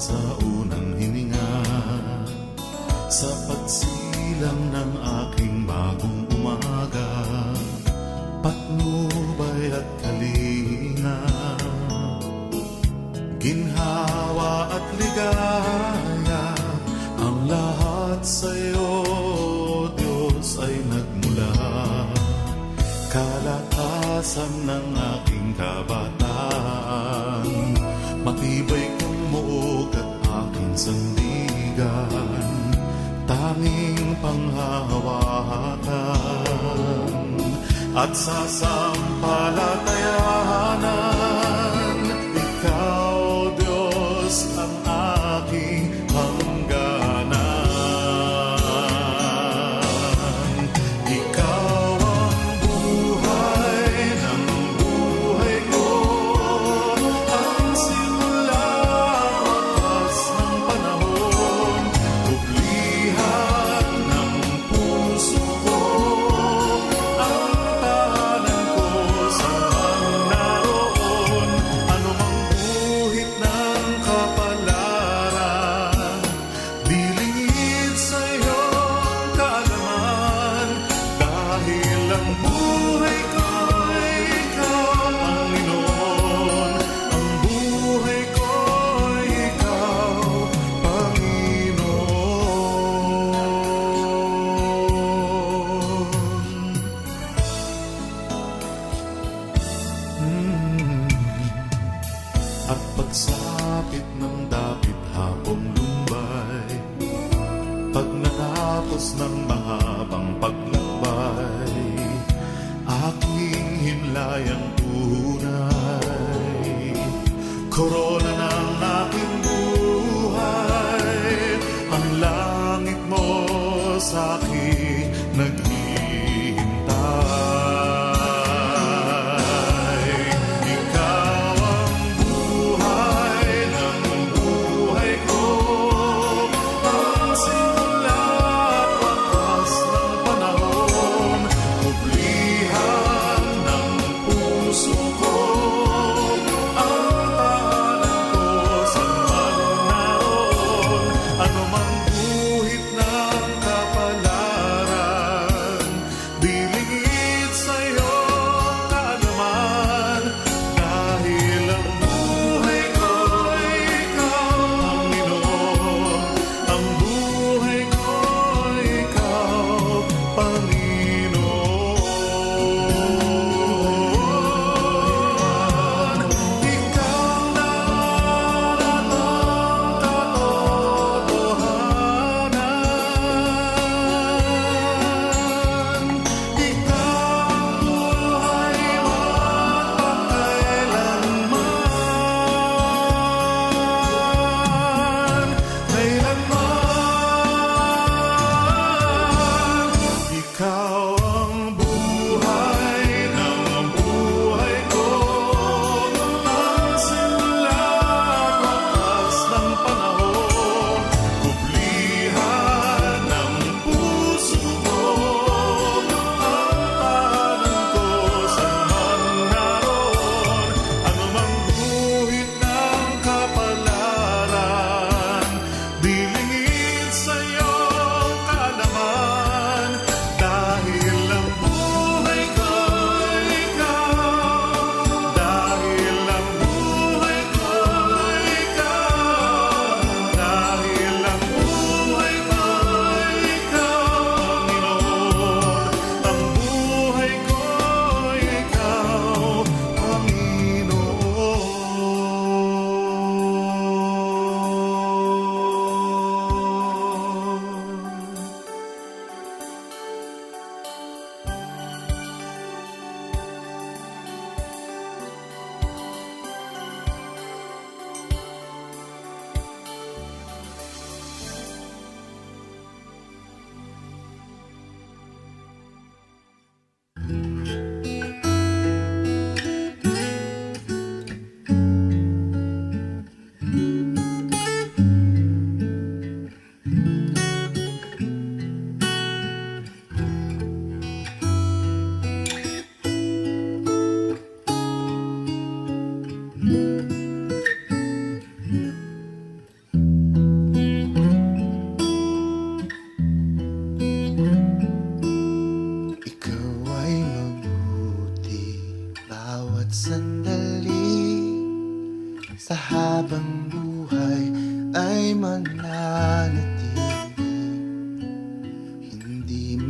sa unang hininga, sa pagsilang ng aking bagong umaga, patnubay at kalinga, ginhawa at ligaya, ang lahat sa'yo, Diyos, ay nagmula. Kalakasan ng aking kabataan, matibay kong muog at aking sandigan, tanging panghahawakan at sasampalatayanan. Ikaw, Diyos, ang aking hangganan. Ikaw ang buhay ng buhay ko, ang simula wakas ng panahon, bublihan ng puso ko, ang tahanan ko saan naroon, anumang guhit ng kapalaran, dilingid sa iyong kaalaman, dahil ang buhay ko ay ikaw, Panginoon. Ang buhay ko ay ikaw, Panginoon. At pagsapit ng dapit hapong lumbay, pag natapos ng mahabang paglakbay, aking himlayang tunay, korona ng aking buhay, ang langit mo sa'kin naghihintay. Ikaw ang buhay ng buhay ko, ang simula at wakas ng panahon, bublihan ng puso ko, ang tahanan ko saan man naroon, anumang guhit ng kapalaran,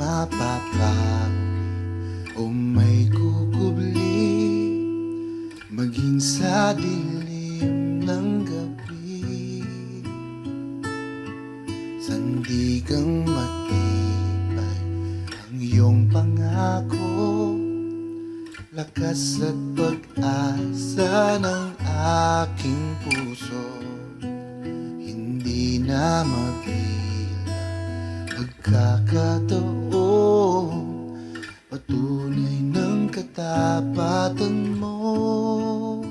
mapapawi o may kukubli, maging sa dilim ng gabi. Sandigang matibay ang iyong pangako, lakas at pag-asa ng aking puso. Hindi na mabilang magkakataon, patunay ng katapatan mo.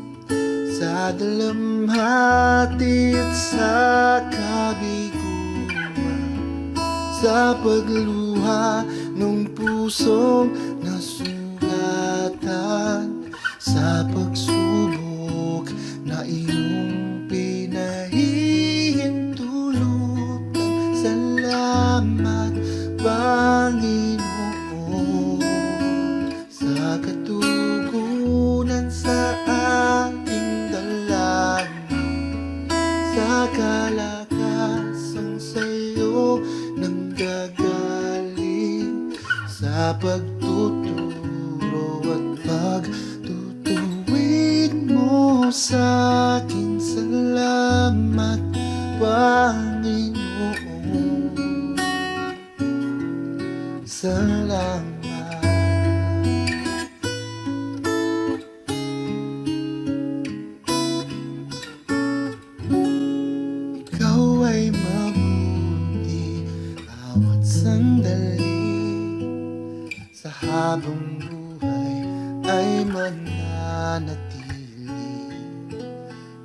Sa dalamhati at sa kabiguan, sa pagluha ng pusong nasugatan, sa pagsubok na iyong pinahihintulutan. Salamat, Panginoon, sa katugunan sa ating dalangin, sa kalakasang sa'yo nanggagaling, sa pagtuturo at pagtutuwid mo sa'kin. Salamat, Panginoon, salamat. Ikaw ay mabuti bawat sandali, sa habang buhay ay mananatili.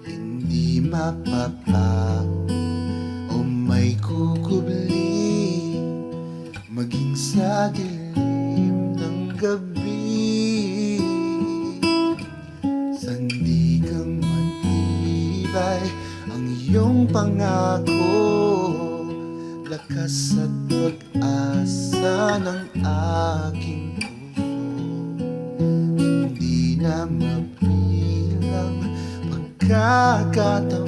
Hindi mapapawi o may kukubli, maging sa dilim ng gabi. Sandigang matibay ang iyong pangako, lakas at pag-asa ng aking puso. Hindi na mabilang pagkakataon,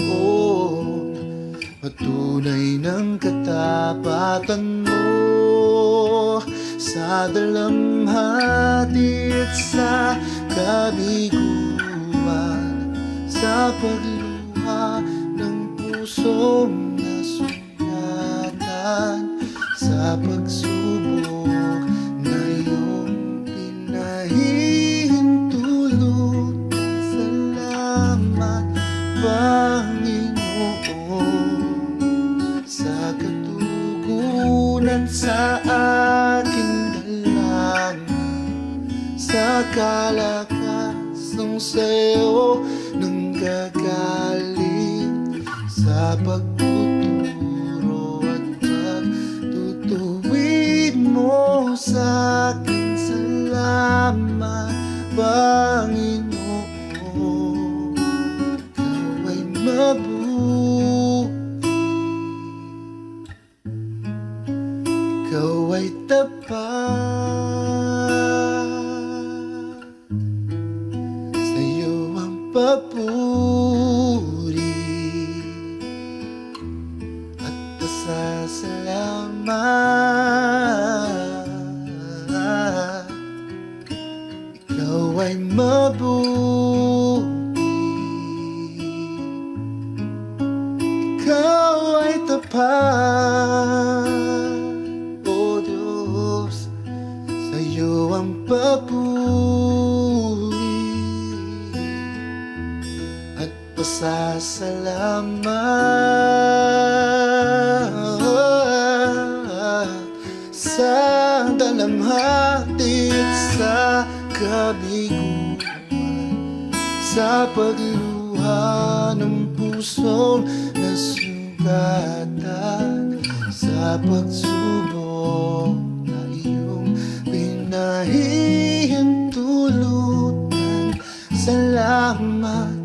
patunay ng katapatan mo. Sa dalamhati at sa kabiguan, sa pagluha ng pusong nasugatan, sa pagsubok na iyong pinahihintulutan. Salamat, Panginoon, sa katugunan sa aking dalangin, sa kalakasang sa'yo nanggagaling, sa pagtuturo at pagtutuwid mo sa'kin. Salamat, Panginoon, ikaw ay mabuti, ikaw ay tapat, sa'yo ang papuri at pasasalamat. Ikaw ay mabuti, ikaw ay tapat, O Diyos, sa'yo ang papuri at pasasalamat. Sa dalamhati at sa kabiguan, sa pagluha ng pusong nasugatan, sa pagsubok na iyong pinahihintulutan. Salamat,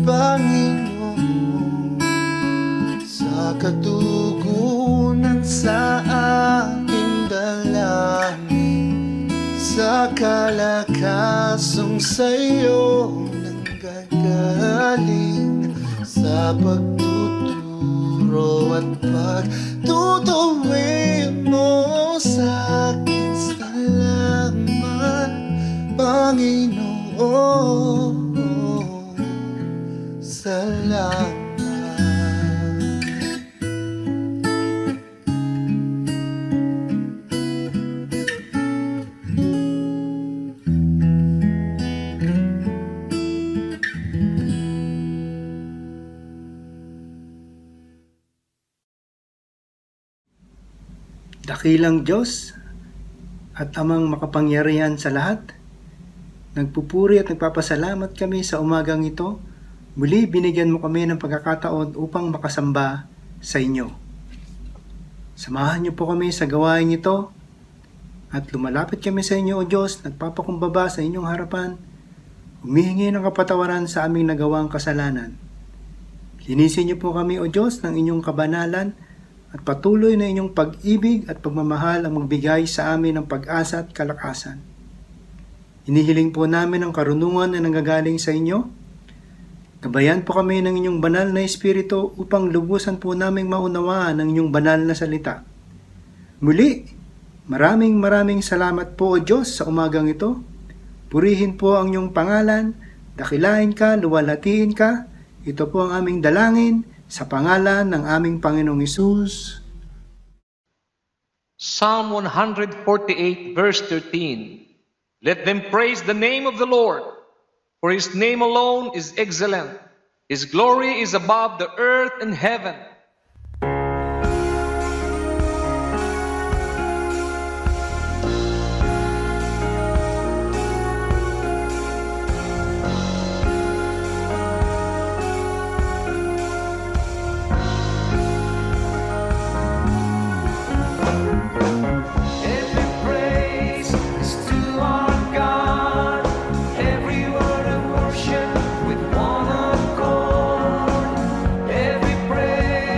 Panginoon, sa katugunan sa aking dalangin, sa kalakasang sa'yo nanggagaling, sa pagtuturo at pagtutuwid mo sa'kin. oh, salamat. Dakilang Diyos at Amang makapangyarihan sa lahat, nagpupuri at nagpapasalamat kami sa umagang ito. Muli binigyan mo kami ng pagkakataon upang makasamba sa inyo. Samahan niyo po kami sa gawain ito at lumalapit kami sa inyo, O Diyos, nagpapakumbaba sa inyong harapan, humihingi ng kapatawaran sa aming nagawang kasalanan. Linisin niyo po kami, O Diyos, ng inyong kabanalan at patuloy na inyong pag-ibig at pagmamahal ang magbigay sa amin ng pag-asa at kalakasan. Hinihiling po namin ang karunungan na nanggagaling sa inyo. Gabayan po kami ng inyong banal na Espiritu upang lubusan po naming maunawaan ang inyong banal na salita. Muli, maraming salamat po, O Diyos, sa umagang ito. Purihin po ang inyong pangalan, dakilain ka, luwalhatiin ka. Ito po ang aming dalangin, sa pangalan ng aming Panginoong Hesus. Psalm 148 verse 13. Let them praise the name of the Lord, for His name alone is excellent. His glory is above the earth and heaven. Every praise is to our God. Every word of worship with one accord. Every praise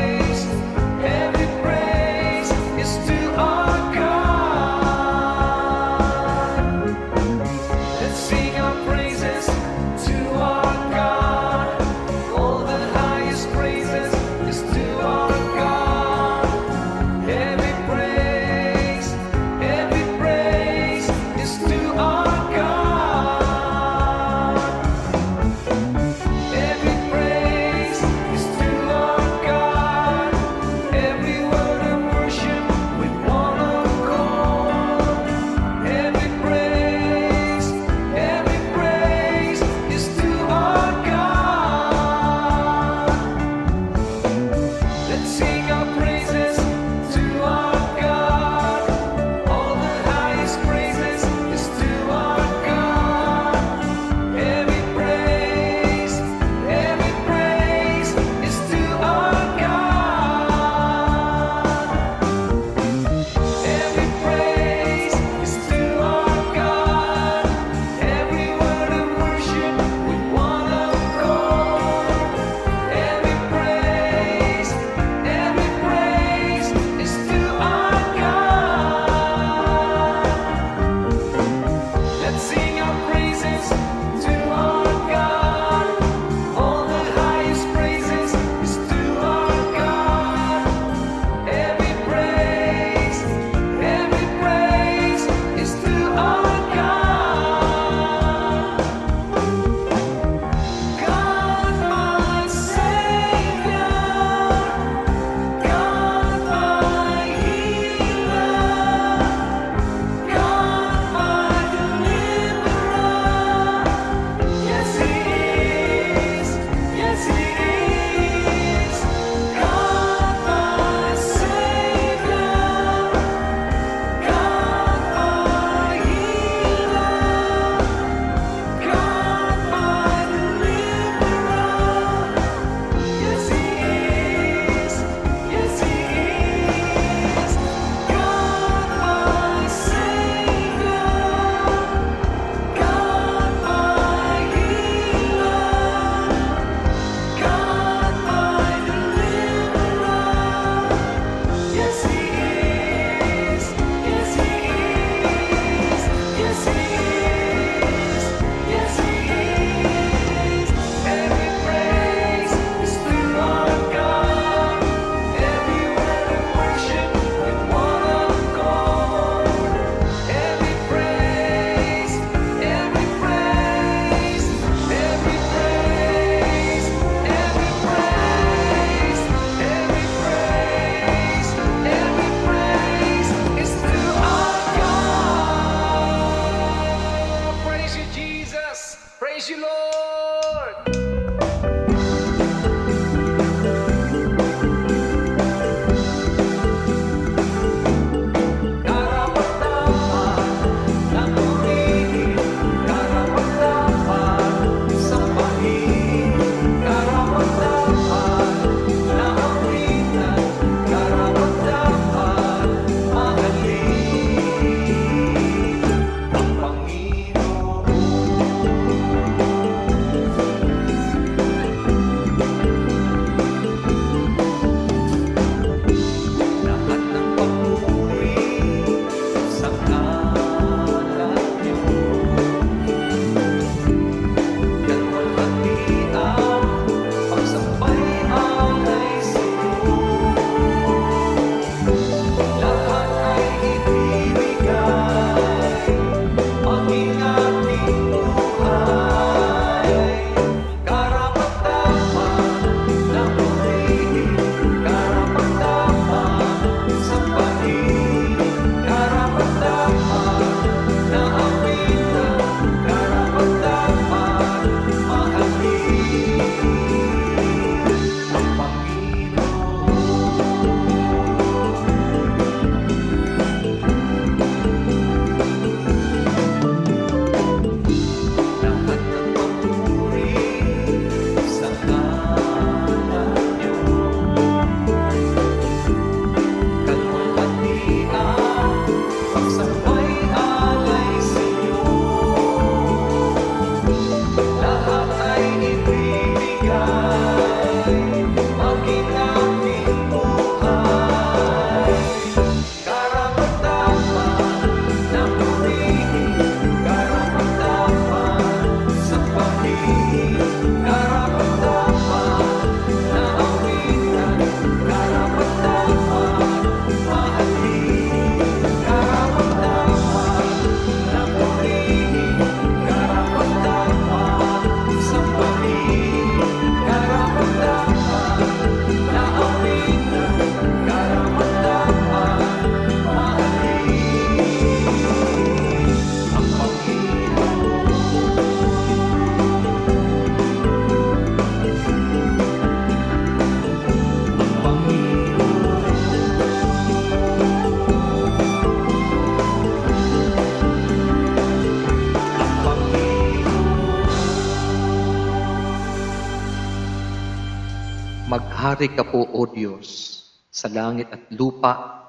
Hari ka po, O Diyos, sa langit at lupa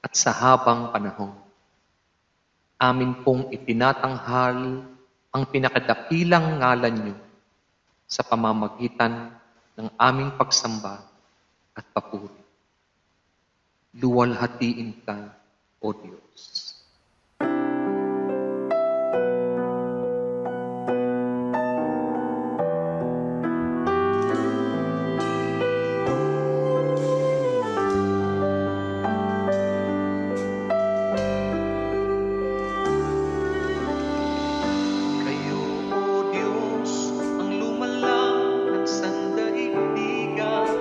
at sa habang panahon. Amin pong itinatanghal ang pinakadakilang ngalan niyo sa pamamagitan ng aming pagsamba at papuri. Luwalhatiin ka, O Diyos. Kayo, O Diyos, ang lumalang ng sandaigdigan.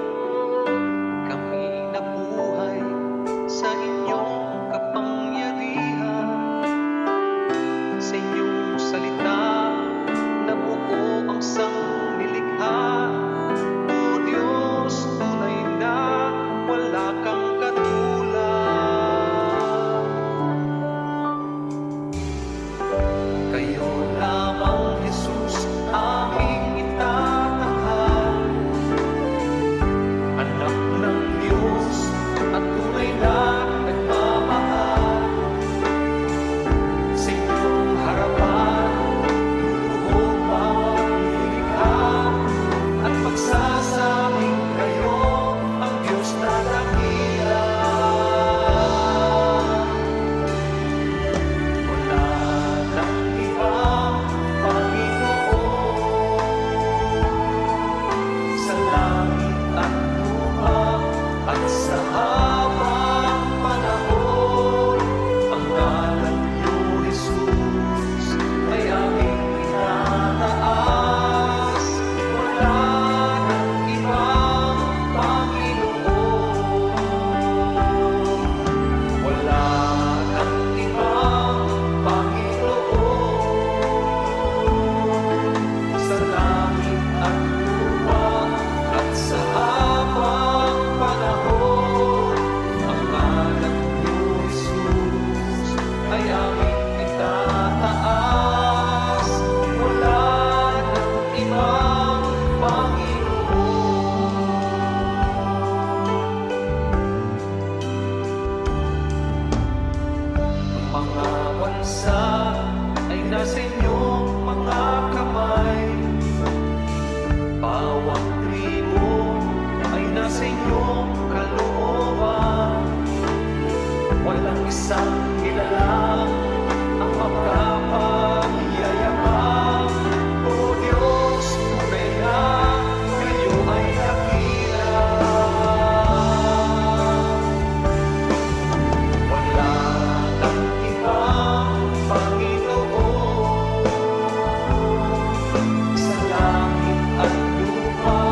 Kami nabuhay sa inyong kapangyarihan. Sa inyong salita, nabuo ang sanglilikha. O Diyos, tunay na wala kang katulad. Kayo lamang, Jesus, aming itatanghal. Anak ng Diyos at tunay na nagmamahal. Sa inyong harapan, luluhod bawat nilikha. At magsasabing kayo ang Diyos na dakila. Wala nang ibang Panginoon sa langit at lupa at sa habang panahon. Ang ngalan niyo, Jesus, ay aming itataas. Wala nang ibang Panginoon. Wala nang ibang Panginoon sa langit at lupa at sa habang panahon. Ang ngalan niyo, Jesus, ay aming itataas. Wala nang ibang Panginoon. Ang mga bansa ay nasa inyong mga kamay. Bawat tribo ay nasa inyong kalooban. Walang isang kilalang ang makapagyayabang. O Diyos, tunay na kayo ay dakila. Wala kang ibang Panginoon sa langit at lupa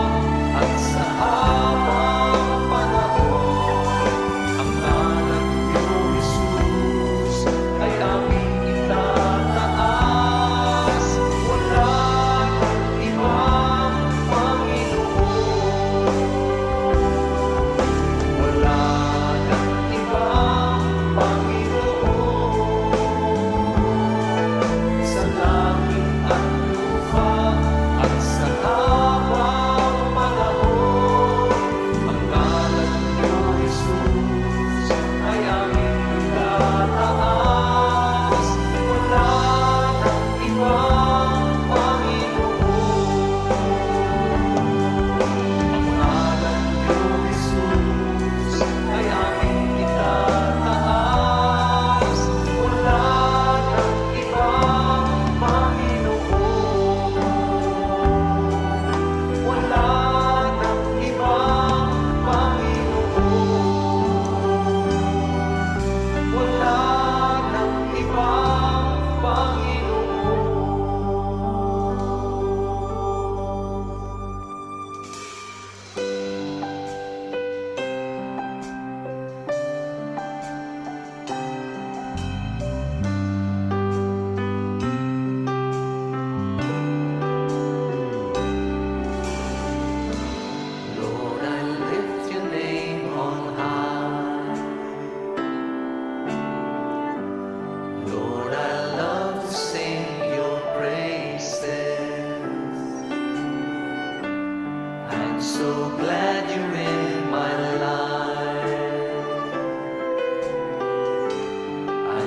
at sa habang panahon. Ang ngalan niyo, Jesus, ay aming itataas.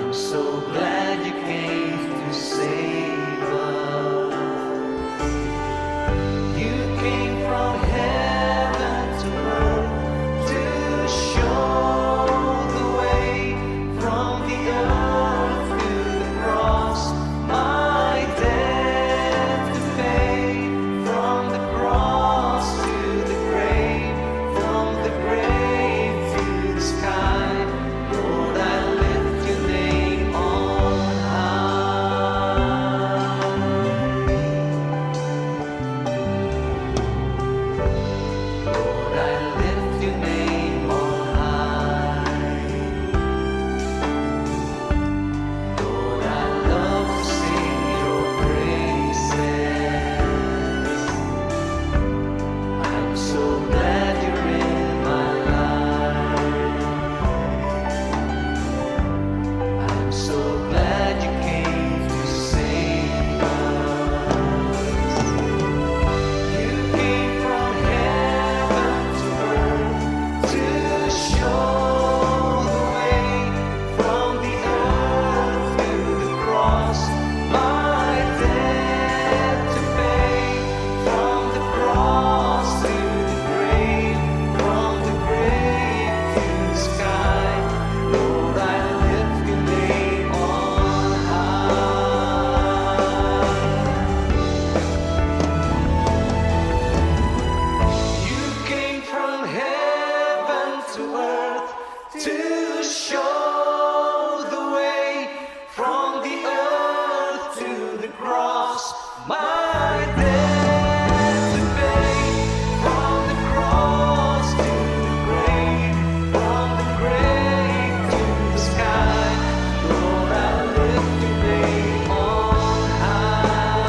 I'm so glad you came to save us. You came from heaven to earth to show the way from the earth to the cross. My debt to pay, from the cross to the grave, from the grave to the sky. Lord, I lift your name on high. Lord, I lift your name on high. Lord, I love to sing your praises. I'm so glad you're in my life. I'm so glad you came to save us. You came from heaven to earth to show the way from the earth to the cross. My debt to pay, from the cross to the grave, from the grave to the sky. Lord, I lift your name on high. You came from heaven to earth to show the way from the earth to the cross. My debt to pay, from the cross to the grave, from the grave to the sky. Lord, I lift your name on high.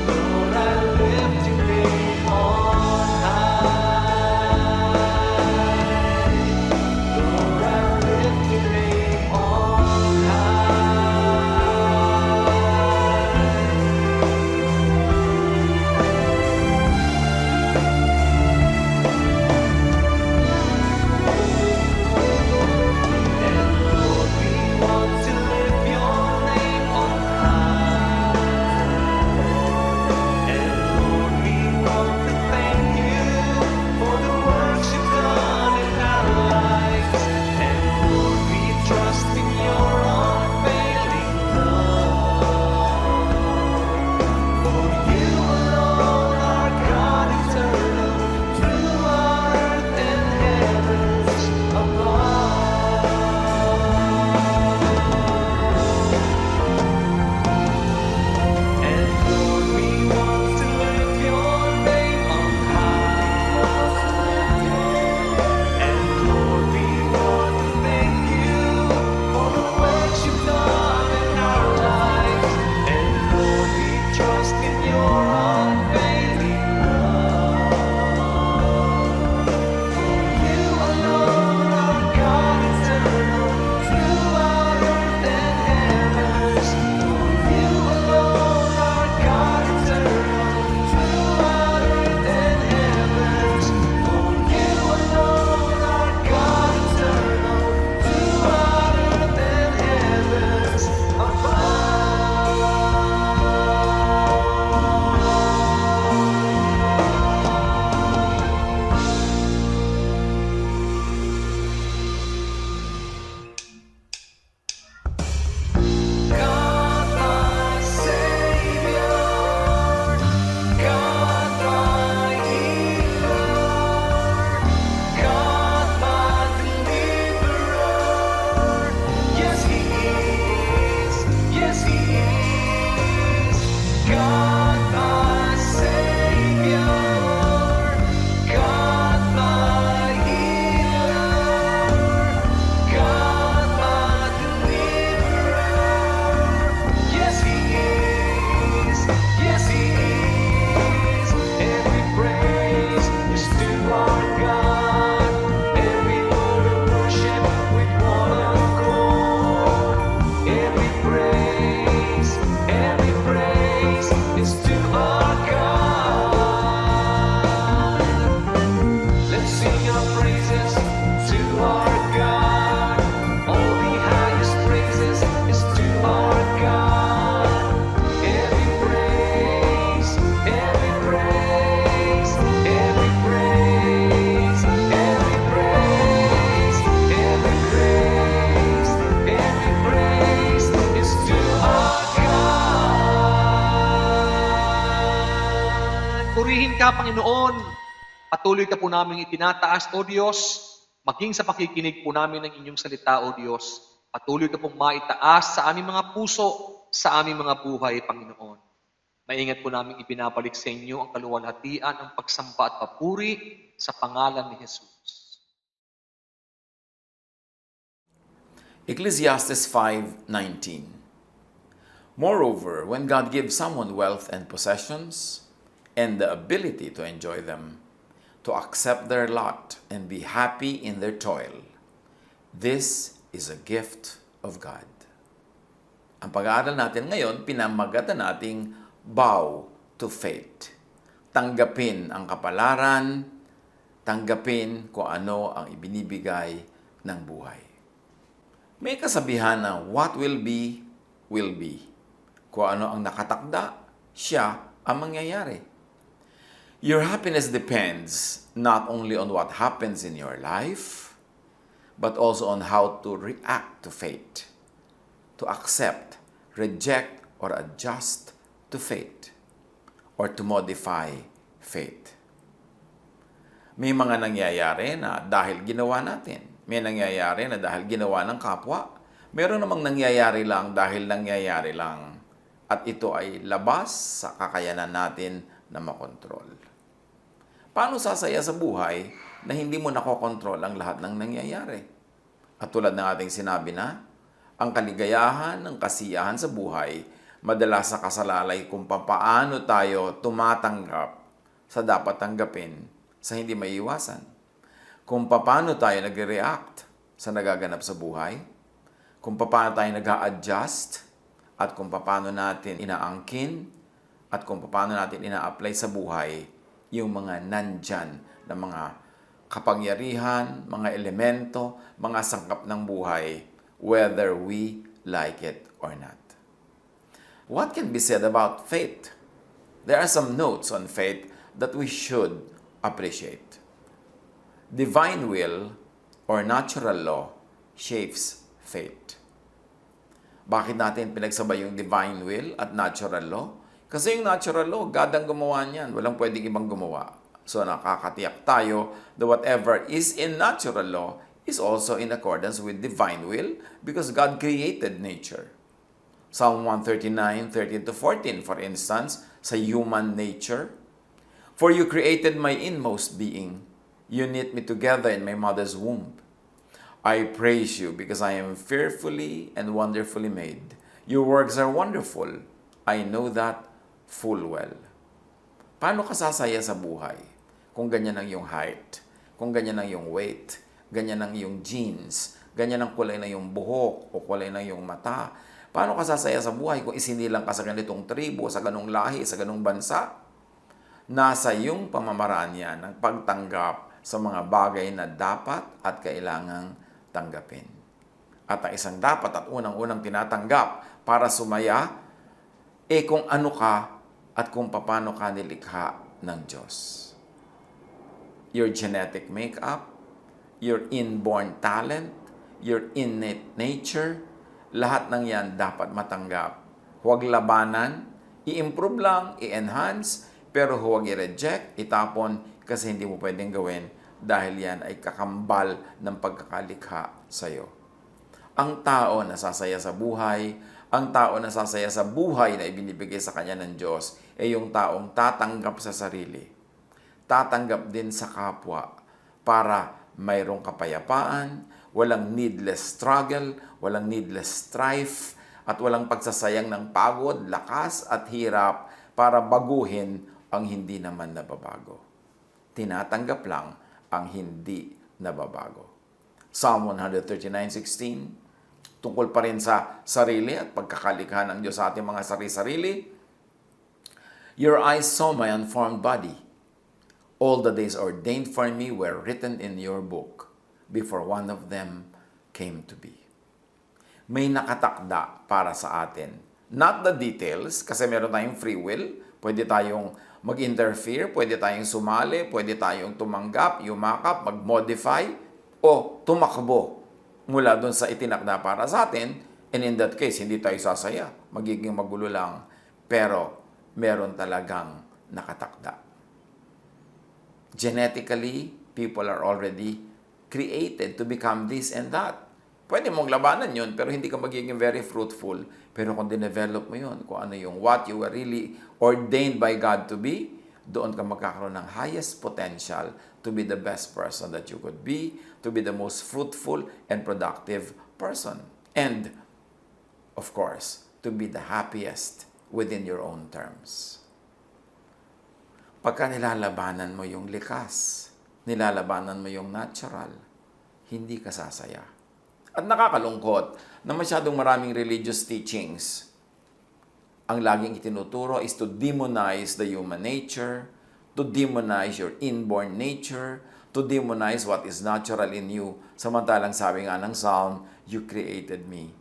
Lord, I lift your name on high. Lord, I lift your name on high. nga, Panginoon, patuloy ka po namin itinataas, O Diyos, maging sa pakikinig po namin ng inyong salita, O Diyos. Patuloy ka pong maitaas sa aming mga puso, sa aming mga buhay, Panginoon. Maingat po namin ibinabalik sa inyo ang kaluwalhatian, ang pagsamba at papuri sa pangalan ni Jesus. Ecclesiastes 5:19. Moreover, when God gives someone wealth and possessions and the ability to enjoy them, to accept their lot and be happy in their toil, this is a gift of God. Ang pag-aaral natin ngayon, pinamagatan nating bow to faith. Tanggapin ang kapalaran, tanggapin kung ano ang ibinibigay ng buhay. May kasabihan na what will be, will be. Kung ano ang nakatakda, siya ang mangyayari. Your happiness depends not only on what happens in your life, but also on how to react to fate, to accept, reject, or adjust to fate, or to modify fate. May mga nangyayari na dahil ginawa natin. May nangyayari na dahil ginawa ng kapwa. Meron namang nangyayari lang dahil nangyayari lang. At ito ay labas sa kakayanan natin na makontrol. Paano sasaya sa buhay na hindi mo nakokontrol ang lahat ng nangyayari? At tulad ng ating sinabi na, ang kaligayahan ng kasiyahan sa buhay madalas sa kasalalay kung paano tayo tumatanggap sa dapat tanggapin sa hindi maiiwasan. Kung paano tayo nag-react sa nagaganap sa buhay, kung paano tayo nag-a-adjust, at kung paano natin inaangkin, at kung paano natin ina-apply sa buhay yung mga nandyan na mga kapangyarihan, mga elemento, mga sangkap ng buhay, whether we like it or not. What can be said about faith? There are some notes on faith that we should appreciate. Divine will or natural law shapes faith. Bakit natin pinagsabay yung divine will at natural law? Kasi yung natural law, God ang gumawa niyan. Walang pwedeng ibang gumawa. So nakakatiyak tayo that whatever is in natural law is also in accordance with divine will because God created nature. Psalm 139, 13-14, for instance, sa human nature. For you created my inmost being. You knit me together in my mother's womb. I praise you because I am fearfully and wonderfully made. Your works are wonderful. I know that full well. Paano ka sasaya sa buhay kung ganyan ang iyong height, kung ganyan ang iyong weight, ganyan ang iyong genes, ganyan ang kulay ng iyong buhok o kulay ng iyong mata? Paano ka sasaya sa buhay kung isinilang ka sa ganitong tribo, sa ganong lahi, sa ganong bansa? Nasa iyong pamamaraan yan ang pagtanggap sa mga bagay na dapat at kailangang tanggapin. At ang isang dapat at unang-unang tinatanggap para sumaya, kung ano ka at kung paano ka nilikha ng Diyos. Your genetic makeup, your inborn talent, your innate nature, lahat ng yan dapat matanggap. Huwag labanan, i-improve lang, i-enhance, pero huwag i-reject, itapon, kasi hindi mo pwedeng gawin dahil yan ay kakambal ng pagkakalikha sa iyo. Ang tao na sasaya sa buhay, ang tao na sasaya sa buhay na ibinibigay sa kanya ng Diyos, ay yung taong tatanggap sa sarili. Tatanggap din sa kapwa para mayroong kapayapaan, walang needless struggle, walang needless strife, at walang pagsasayang ng pagod, lakas at hirap para baguhin ang hindi naman nababago. Tinatanggap lang ang hindi nababago. Psalm 139:16, tungkol pa rin sa sarili at pagkakalikha ng Diyos sa ating mga sarili-sarili. Your eyes saw my unformed body. All the days ordained for me were written in your book before one of them came to be. May nakatakda para sa atin. Not the details, kasi meron tayong free will. Pwede tayong mag-interfere, pwede tayong sumali, pwede tayong tumanggap, yumakap, mag-modify, o tumakbo mula doon sa itinakda para sa atin. And in that case, hindi tayo sasaya. Magiging magulo lang. Pero meron talagang nakatakda. Genetically, people are already created to become this and that. Pwede mong labanan yun, pero hindi ka magiging very fruitful. Pero kung dinevelop mo yun, kung ano yung what you were really ordained by God to be, doon ka magkakaroon ng highest potential to be the best person that you could be, to be the most fruitful and productive person. And, of course, to be the happiest within your own terms. Pagka nilalabanan mo yung likas, nilalabanan mo yung natural, hindi ka sasaya. At nakakalungkot na masyadong maraming religious teachings ang laging itinuturo is to demonize the human nature, to demonize your inborn nature, to demonize what is natural in you. Samantalang sabi nga ng Psalm, you created me.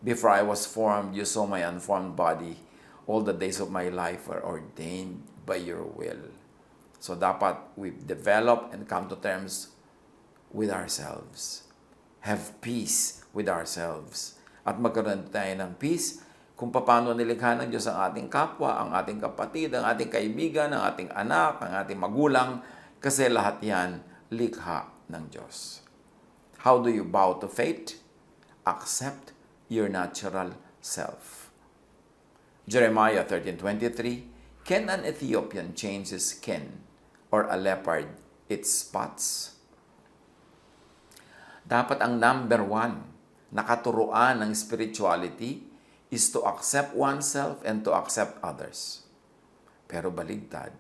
Before I was formed, you saw my unformed body. All the days of my life were ordained by your will. So dapat we develop and come to terms with ourselves. Have peace with ourselves. At magkaroon tayo ng peace kung paano nilikha ng Diyos ang ating kapwa, ang ating kapatid, ang ating kaibigan, ang ating anak, ang ating magulang, kasi lahat yan likha ng Diyos. How do you bow to fate? Accept your natural self. Jeremiah 13:23, can an Ethiopian change his skin or a leopard its spots? Dapat ang number one na katuruan ng spirituality is to accept oneself and to accept others. Pero baligtad,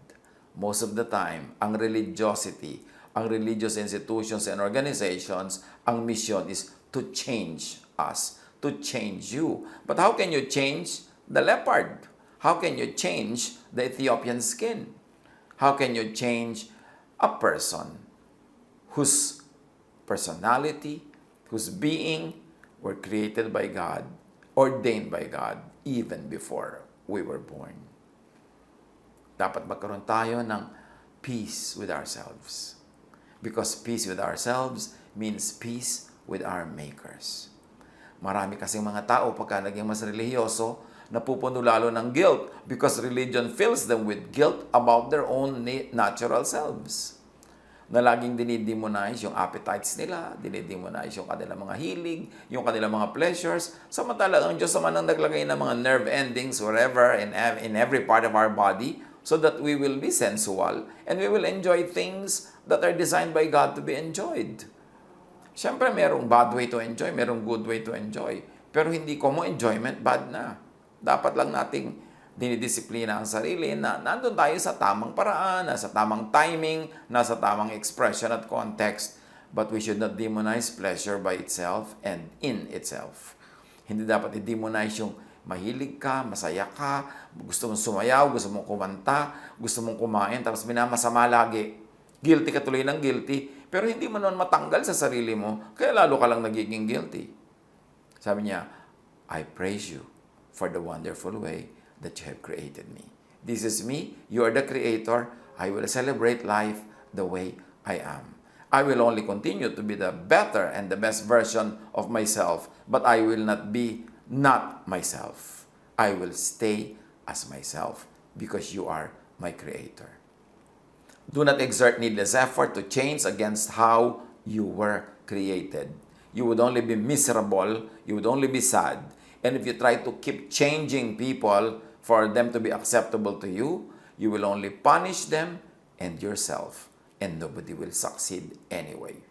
most of the time, ang religiosity, ang religious institutions and organizations, ang mission is to change us, to change you. But how can you change the leopard? How can you change the Ethiopian skin? How can you change a person whose personality, whose being were created by God, ordained by God, even before we were born? Dapat magkaroon tayo ng peace with ourselves. Because peace with ourselves means peace with our makers. Marami kasing mga tao pagka naging mas relihiyoso, napupuno lalo ng guilt because religion fills them with guilt about their own natural selves. Na laging dinidemonize yung appetites nila, dinidemonize yung kanilang mga hilig, yung kanilang mga pleasures. Samantalang ang Diyos naman ang naglagay ng mga nerve endings wherever in every part of our body so that we will be sensual and we will enjoy things that are designed by God to be enjoyed. Siyempre, merong bad way to enjoy, merong good way to enjoy. Pero hindi ko mo enjoyment bad na. Dapat lang nating dinidisiplina ang sarili na nandun tayo sa tamang paraan, nasa tamang timing, nasa tamang expression at context. But we should not demonize pleasure by itself and in itself. Hindi dapat i-demonize yung mahilig ka, masaya ka, gusto mong sumayaw, gusto mong kumanta, gusto mong kumain, tapos minamasama lagi. Guilty ka tuloy ng guilty, pero hindi mo naman matanggal sa sarili mo, kaya lalo ka lang nagiging guilty. Sabi niya, I praise you for the wonderful way that you have created me. This is me, you are the creator. I will celebrate life the way I am. I will only continue to be the better and the best version of myself, but I will not be not myself. I will stay as myself because you are my creator. Do not exert needless effort to change against how you were created. You would only be miserable, you would only be sad. And if you try to keep changing people for them to be acceptable to you, you will only punish them and yourself, and nobody will succeed anyway.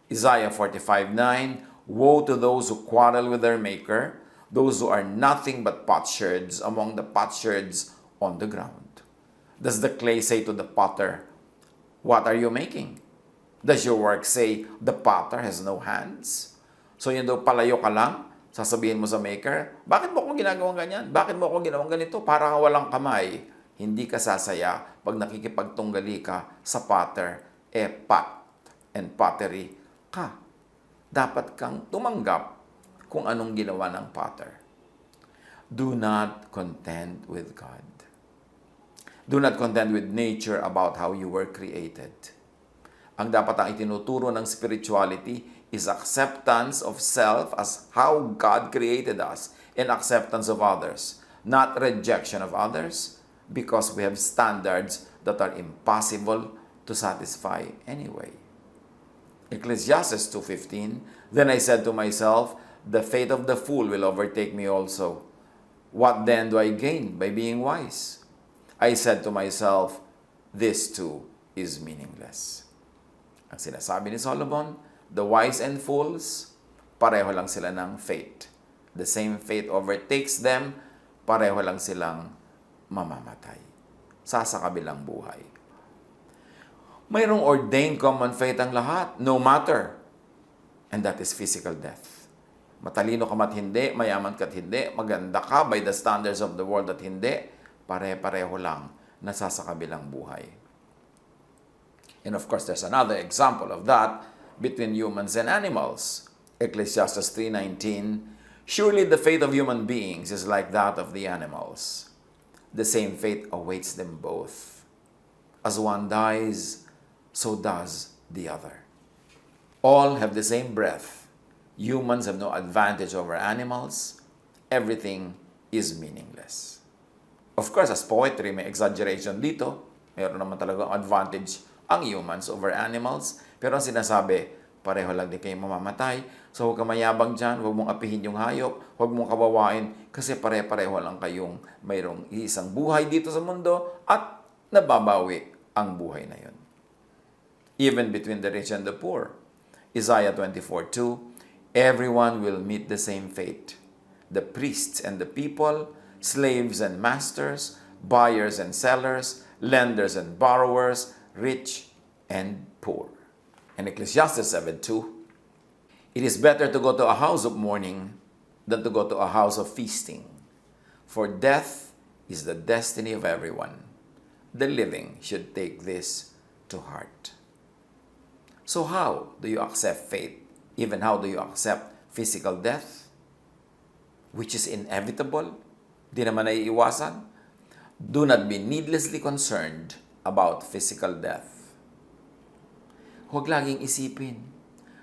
Isaiah 45:9, woe to those who quarrel with their maker, those who are nothing but potsherds among the potsherds on the ground. Does the clay say to the potter, what are you making? Does your work say, the potter has no hands? So yun daw, palayo ka lang, sasabihin mo sa maker, bakit mo akong ginagawang ganyan? Bakit mo akong ginawang ganito? Para walang kamay. Hindi ka sasaya pag nakikipagtunggali ka sa potter, pot and pottery ka. Dapat kang tumanggap kung anong ginawa ng potter. Do not contend with God. Do not contend with nature about how you were created. Ang dapat ang itinuturo ng spirituality is acceptance of self as how God created us and acceptance of others, not rejection of others because we have standards that are impossible to satisfy anyway. Ecclesiastes 2:15, then I said to myself, the fate of the fool will overtake me also. What then do I gain by being wise? I said to myself, this too is meaningless. Ang sinasabi ni Solomon, the wise and fools, pareho lang sila ng fate. The same fate overtakes them, pareho lang silang mamamatay. Sa kabilang buhay. Mayroong ordained common fate ang lahat, no matter. And that is physical death. Matalino ka mat hindi, mayaman ka't hindi, maganda ka by the standards of the world at hindi, pare-pareho lang nasasakabilang buhay. And of course, there's another example of that between humans and animals. Ecclesiastes 3:19, surely the fate of human beings is like that of the animals. The same fate awaits them both. As one dies, so does the other. All have the same breath. Humans have no advantage over animals. Everything is meaningless. Of course, as poetry, may exaggeration dito. Mayroon naman talagang advantage ang humans over animals. Pero ang sinasabi, pareho lang din kayo mamamatay. So huwag ka mayabang dyan, huwag mong apihin yung hayop, huwag mong kawawain, kasi pare-pareho lang kayong mayroong isang buhay dito sa mundo at nababawi ang buhay na yun. Even between the rich and the poor. Isaiah 24:2, everyone will meet the same fate. The priests and the people, slaves and masters, buyers and sellers, lenders and borrowers, rich and poor. And Ecclesiastes 7:2, it is better to go to a house of mourning than to go to a house of feasting. For death is the destiny of everyone. The living should take this to heart. So how do you accept fate? Even how do you accept physical death? Which is inevitable. Di naman naiiwasan. Do not be needlessly concerned about physical death. Huwag laging isipin.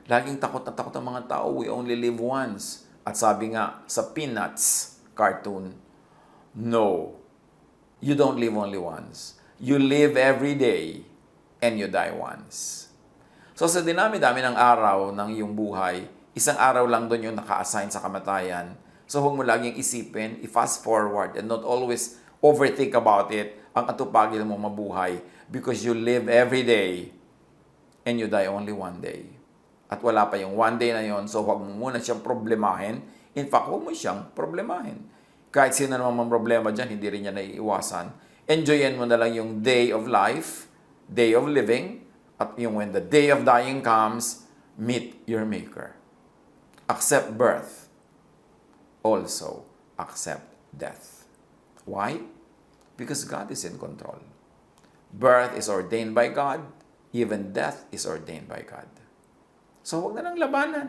Laging takot na takot ang mga tao. We only live once. At sabi nga sa Peanuts cartoon, no, you don't live only once. You live every day and you die once. So sa dinami-dami ng araw ng iyong buhay, isang araw lang doon yung naka-assign sa kamatayan. So huwag mo laging isipin, i-fast forward and not always overthink about it, ang atupagil mo mabuhay because you live every day and you die only one day. At wala pa yung one day na yon, so huwag mo muna siyang problemahin. In fact, huwag mo siyang problemahin. Kahit sino naman mang problema dyan, hindi rin niya naiiwasan. Enjoyin mo na lang yung day of life, day of living, at yung when the day of dying comes, meet your Maker. Accept birth. Also, accept death. Why? Because God is in control. Birth is ordained by God. Even death is ordained by God. So, huwag na lang labanan.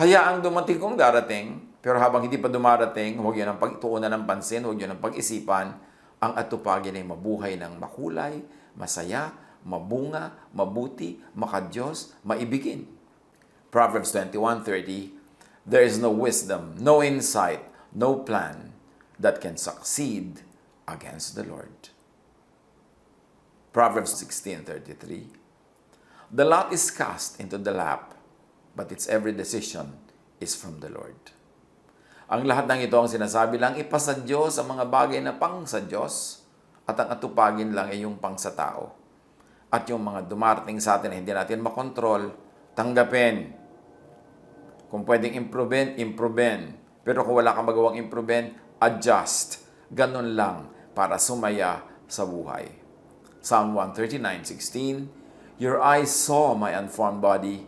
Hayaang dumating kung darating, pero habang hindi pa dumarating, huwag yun ang pagtuunan ng pansin, huwag yun ang pag-isipan, ang atupagin ay mabuhay ng makulay, masaya, mabunga, mabuti, makadiyos, maibigin. Proverbs 21:30, there is no wisdom, no insight, no plan that can succeed against the Lord. Proverbs 16:33, the lot is cast into the lap, but its every decision is from the Lord. Ang lahat ng ito ang sinasabi lang, ipasa Diyos ang mga bagay na pang sa Diyos at ang atupagin lang ay yung pang sa tao. At yung mga dumarating sa atin na hindi natin makontrol, tanggapin. Kung pwedeng improvein. Pero kung wala kang magawang improvein, adjust. Ganun lang para sumaya sa buhay. Psalm 139:16, your eyes saw my unformed body.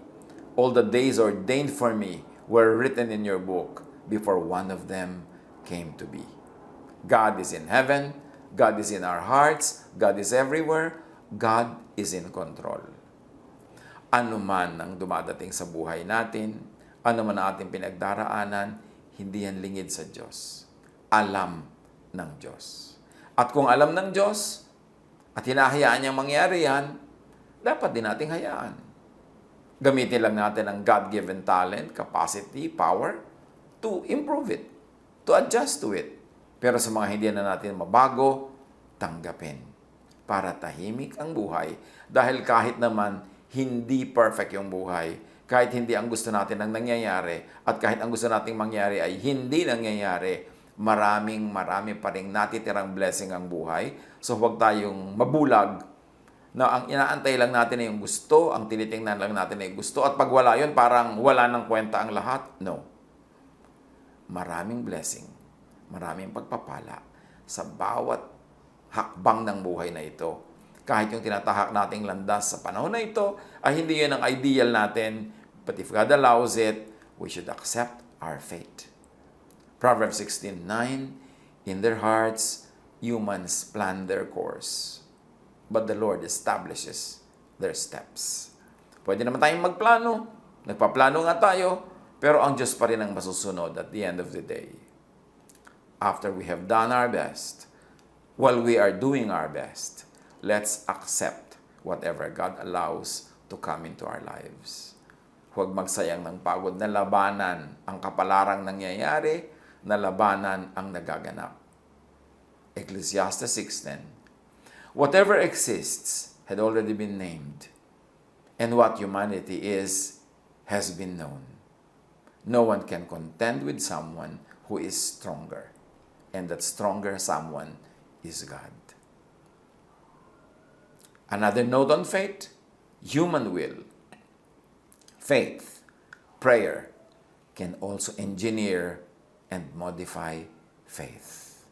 All the days ordained for me were written in your book before one of them came to be. God is in heaven. God is in our hearts. God is everywhere. God is in control. Ano man ang dumadating sa buhay natin, ano man ang ating pinagdaraanan, hindi yan lingid sa Diyos. Alam ng Diyos. At kung alam ng Diyos, at hinahayaan niyang mangyari yan, dapat din nating hayaan. Gamitin lang natin ang God-given talent, capacity, power, to improve it, to adjust to it. Pero sa mga hindi na natin mabago, tanggapin. para tahimik ang buhay. Dahil kahit naman hindi perfect yung buhay, kahit hindi ang gusto natin ang nangyayari, at kahit ang gusto nating mangyari ay hindi nangyayari, marami pa rin natitirang blessing ang buhay. So huwag tayong mabulag na ang inaantay lang natin ay yung gusto, ang tinitingnan lang natin ay gusto, at pag wala yun, parang wala ng kwenta ang lahat. No. Maraming blessing, maraming pagpapala sa bawat hakbang ng buhay na ito. Kahit yung tinatahak nating landas sa panahon na ito, ay hindi yun ang ideal natin. But if God allows it, we should accept our fate. Proverbs 16:9, in their hearts, humans plan their course, but the Lord establishes their steps. Pwede naman tayong magplano. Nagpaplano nga tayo, pero ang Diyos pa rin ang masusunod at the end of the day. After we have done our best, while we are doing our best, let's accept whatever God allows to come into our lives. Huwag magsayang ng pagod na labanan ang kapalarang nangyayari, na labanan ang nagaganap. Ecclesiastes 6:10. Whatever exists had already been named, and what humanity is has been known. No one can contend with someone who is stronger, and that stronger someone is God. Another note on faith, human will. Faith, prayer, can also engineer and modify faith.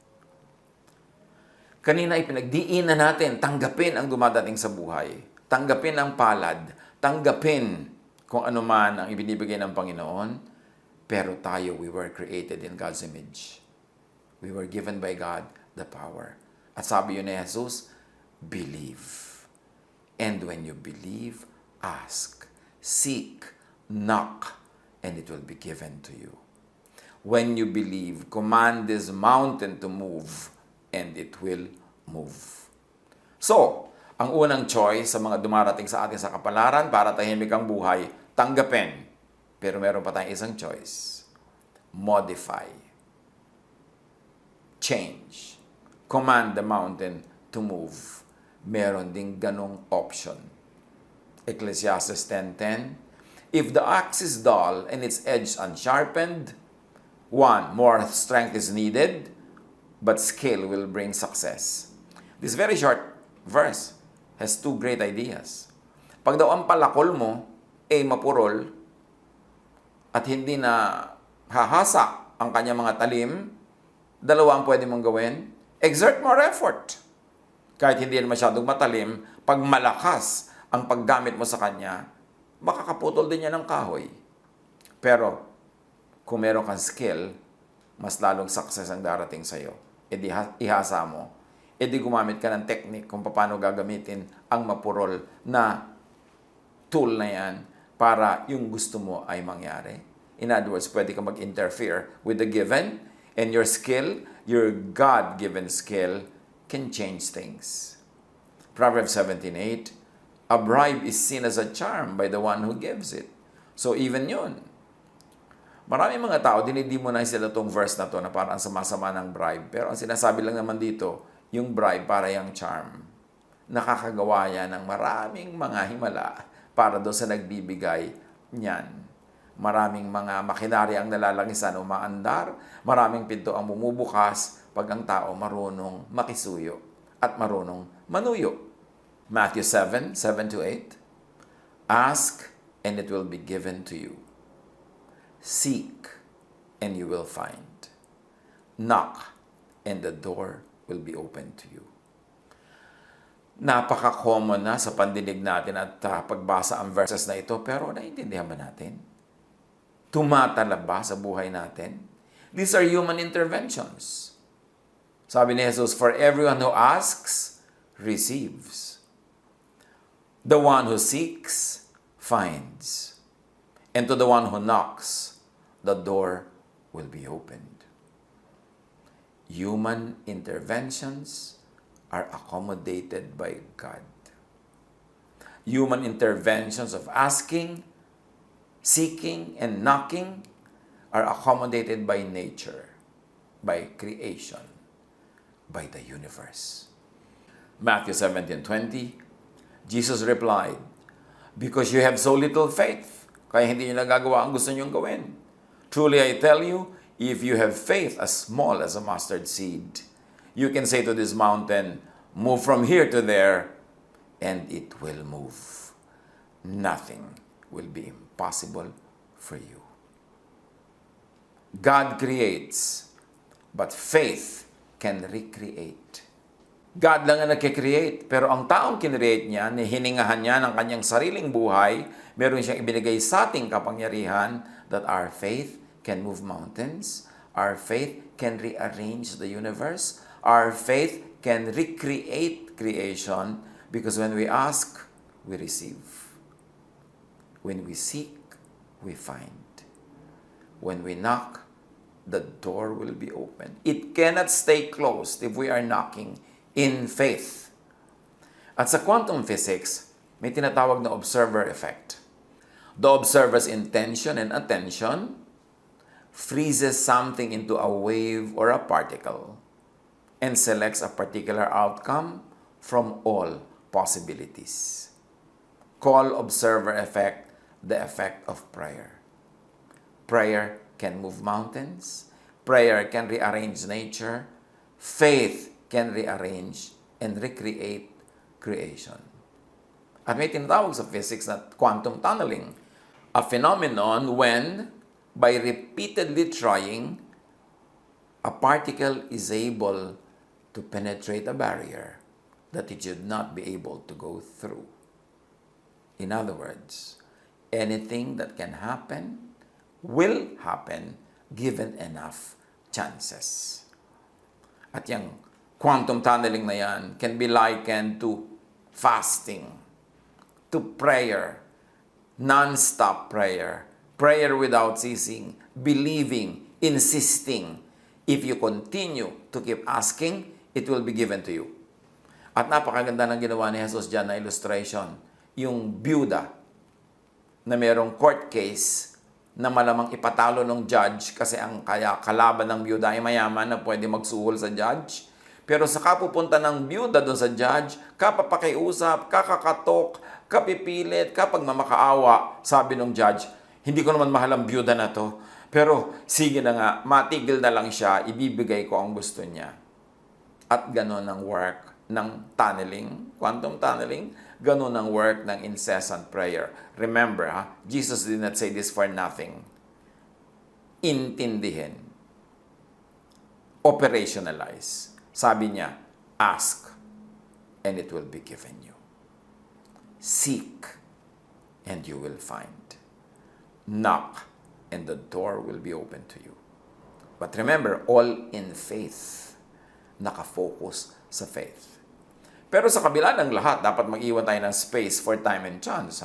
Kanina ay pinagdiinan natin, tanggapin ang dumadating sa buhay. Tanggapin ang palad. Tanggapin kung ano man ang ibinibigay ng Panginoon. Pero tayo, we were created in God's image. We were given by God the power. At sabi yun ni Jesus, believe. And when you believe, ask. Seek, knock, and it will be given to you. When you believe, command this mountain to move, and it will move. So, ang unang choice sa mga dumarating sa atin sa kapalaran para tahimik ang buhay, tanggapin. Pero meron pa tayong isang choice. Modify. Change. Command the mountain to move. Meron ding ganong option. Ecclesiastes 10:10, if the axe is dull and its edge unsharpened, more strength is needed, but skill will bring success. This very short verse has two great ideas. Pag daw ang palakol mo ay mapurol at hindi na hahasa ang kanyang mga talim, dalawa ang pwede mong gawin. Exert more effort. Kahit hindi yan masyadong matalim, pag malakas ang paggamit mo sa kanya, makakaputol din niya ng kahoy. Pero, kung meron kang skill, mas lalong success ang darating sa'yo. E di ihasa mo. E di gumamit ka ng technique kung paano gagamitin ang mapurol na tool na yan para yung gusto mo ay mangyari. In other words, pwede ka mag-interfere with the given, and your skill, your God-given skill, can change things. Proverbs 17:8, a bribe is seen as a charm by the one who gives it. So even yun. Maraming mga tao, dinidemonize sila itong verse na to na parang sama-sama ng bribe. Pero ang sinasabi lang naman dito, yung bribe para yung charm. Nakakagawa yan ng maraming mga himala para doon sa nagbibigay niyan. Maraming mga makinarya ang nalalangisan o maandar. Maraming pinto ang bumubukas pag ang tao marunong makisuyo at marunong manuyo. Matthew 7:7-8. Ask, and it will be given to you. Seek, and you will find. Knock, and the door will be open to you. Napaka-common na sa pandinig natin at pagbasa ang verses na ito, pero naiintindihan ba natin? Tumatalab ba sa buhay natin? These are human interventions. Sabi ni Jesus, for everyone who asks, receives. The one who seeks, finds. And to the one who knocks, the door will be opened. Human interventions are accommodated by God. Human interventions of asking, seeking, and knocking are accommodated by nature, by creation, by the universe. Matthew 17:20, Jesus replied, "Because you have so little faith, kaya hindi nyo nagagawa ang gusto nyong gawin. Truly I tell you, if you have faith as small as a mustard seed, you can say to this mountain, move from here to there, and it will move. Nothing will be impossible for you." God creates, but faith can recreate. God lang ang nagkikreate, pero ang taong kinreate niya, hiningahan niya ng kanyang sariling buhay, meron siyang ibinigay sa ating kapangyarihan that our faith can move mountains, our faith can rearrange the universe, our faith can recreate creation, because when we ask, we receive. When we seek, we find. When we knock, the door will be open. It cannot stay closed if we are knocking in faith. At sa quantum physics, may tinatawag na observer effect. The observer's intention and attention freezes something into a wave or a particle and selects a particular outcome from all possibilities. Call observer effect the effect of prayer. Prayer can move mountains. Prayer can rearrange nature. Faith can rearrange and recreate creation. At may tinatawag sa physics na quantum tunneling, a phenomenon when, by repeatedly trying, a particle is able to penetrate a barrier that it should not be able to go through. In other words, anything that can happen will happen given enough chances. At yung quantum tunneling na yan can be likened to fasting, to prayer, non-stop prayer, prayer without ceasing, believing, insisting. If you continue to keep asking, it will be given to you. At napakaganda ng ginawa ni Jesus dyan na illustration, yung byuda na merong court case na malamang ipatalo ng judge kasi ang kaya kalaban ng byuda ay mayaman na pwede magsuhol sa judge. Pero sa kapupunta ng byuda doon sa judge, kapapakiusap, kakakatok, kapipilit, kapag mamakaawa, sabi ng judge, hindi ko naman mahal ang byuda na to. Pero sige na nga, matigil na lang siya, ibibigay ko ang gusto niya. At gano'n ang work ng tunneling, quantum tunneling, gano'n ang work ng incessant prayer. Remember, Jesus did not say this for nothing. Intindihin. Operationalize. Sabi niya, ask, and it will be given you. Seek, and you will find. Knock, and the door will be open to you. But remember, all in faith. Nakafocus sa faith. Pero sa kabila ng lahat, dapat mag-iwan tayo ng space for time and chance.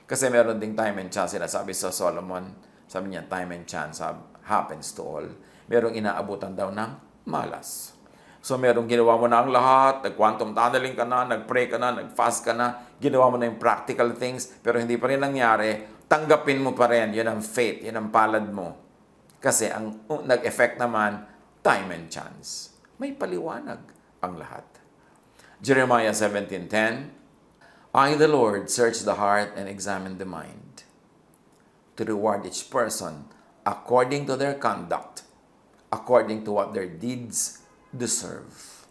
Kasi meron ding time and chance. Sabi sa Solomon, sabi niya, time and chance happens to all. Merong inaabutan daw ng malas. So merong ginawa mo na ang lahat, nag-quantum tunneling ka na, nag-pray ka na, nag-fast ka na, ginawa mo na yung practical things, pero hindi pa rin nangyari, tanggapin mo pa rin. Yun ang faith, yun ang palad mo. Kasi ang nag-effect naman, time and chance. May paliwanag ang lahat. Jeremiah 17:10, I, the Lord, search the heart and examine the mind, to reward each person according to their conduct, according to what their deeds deserve.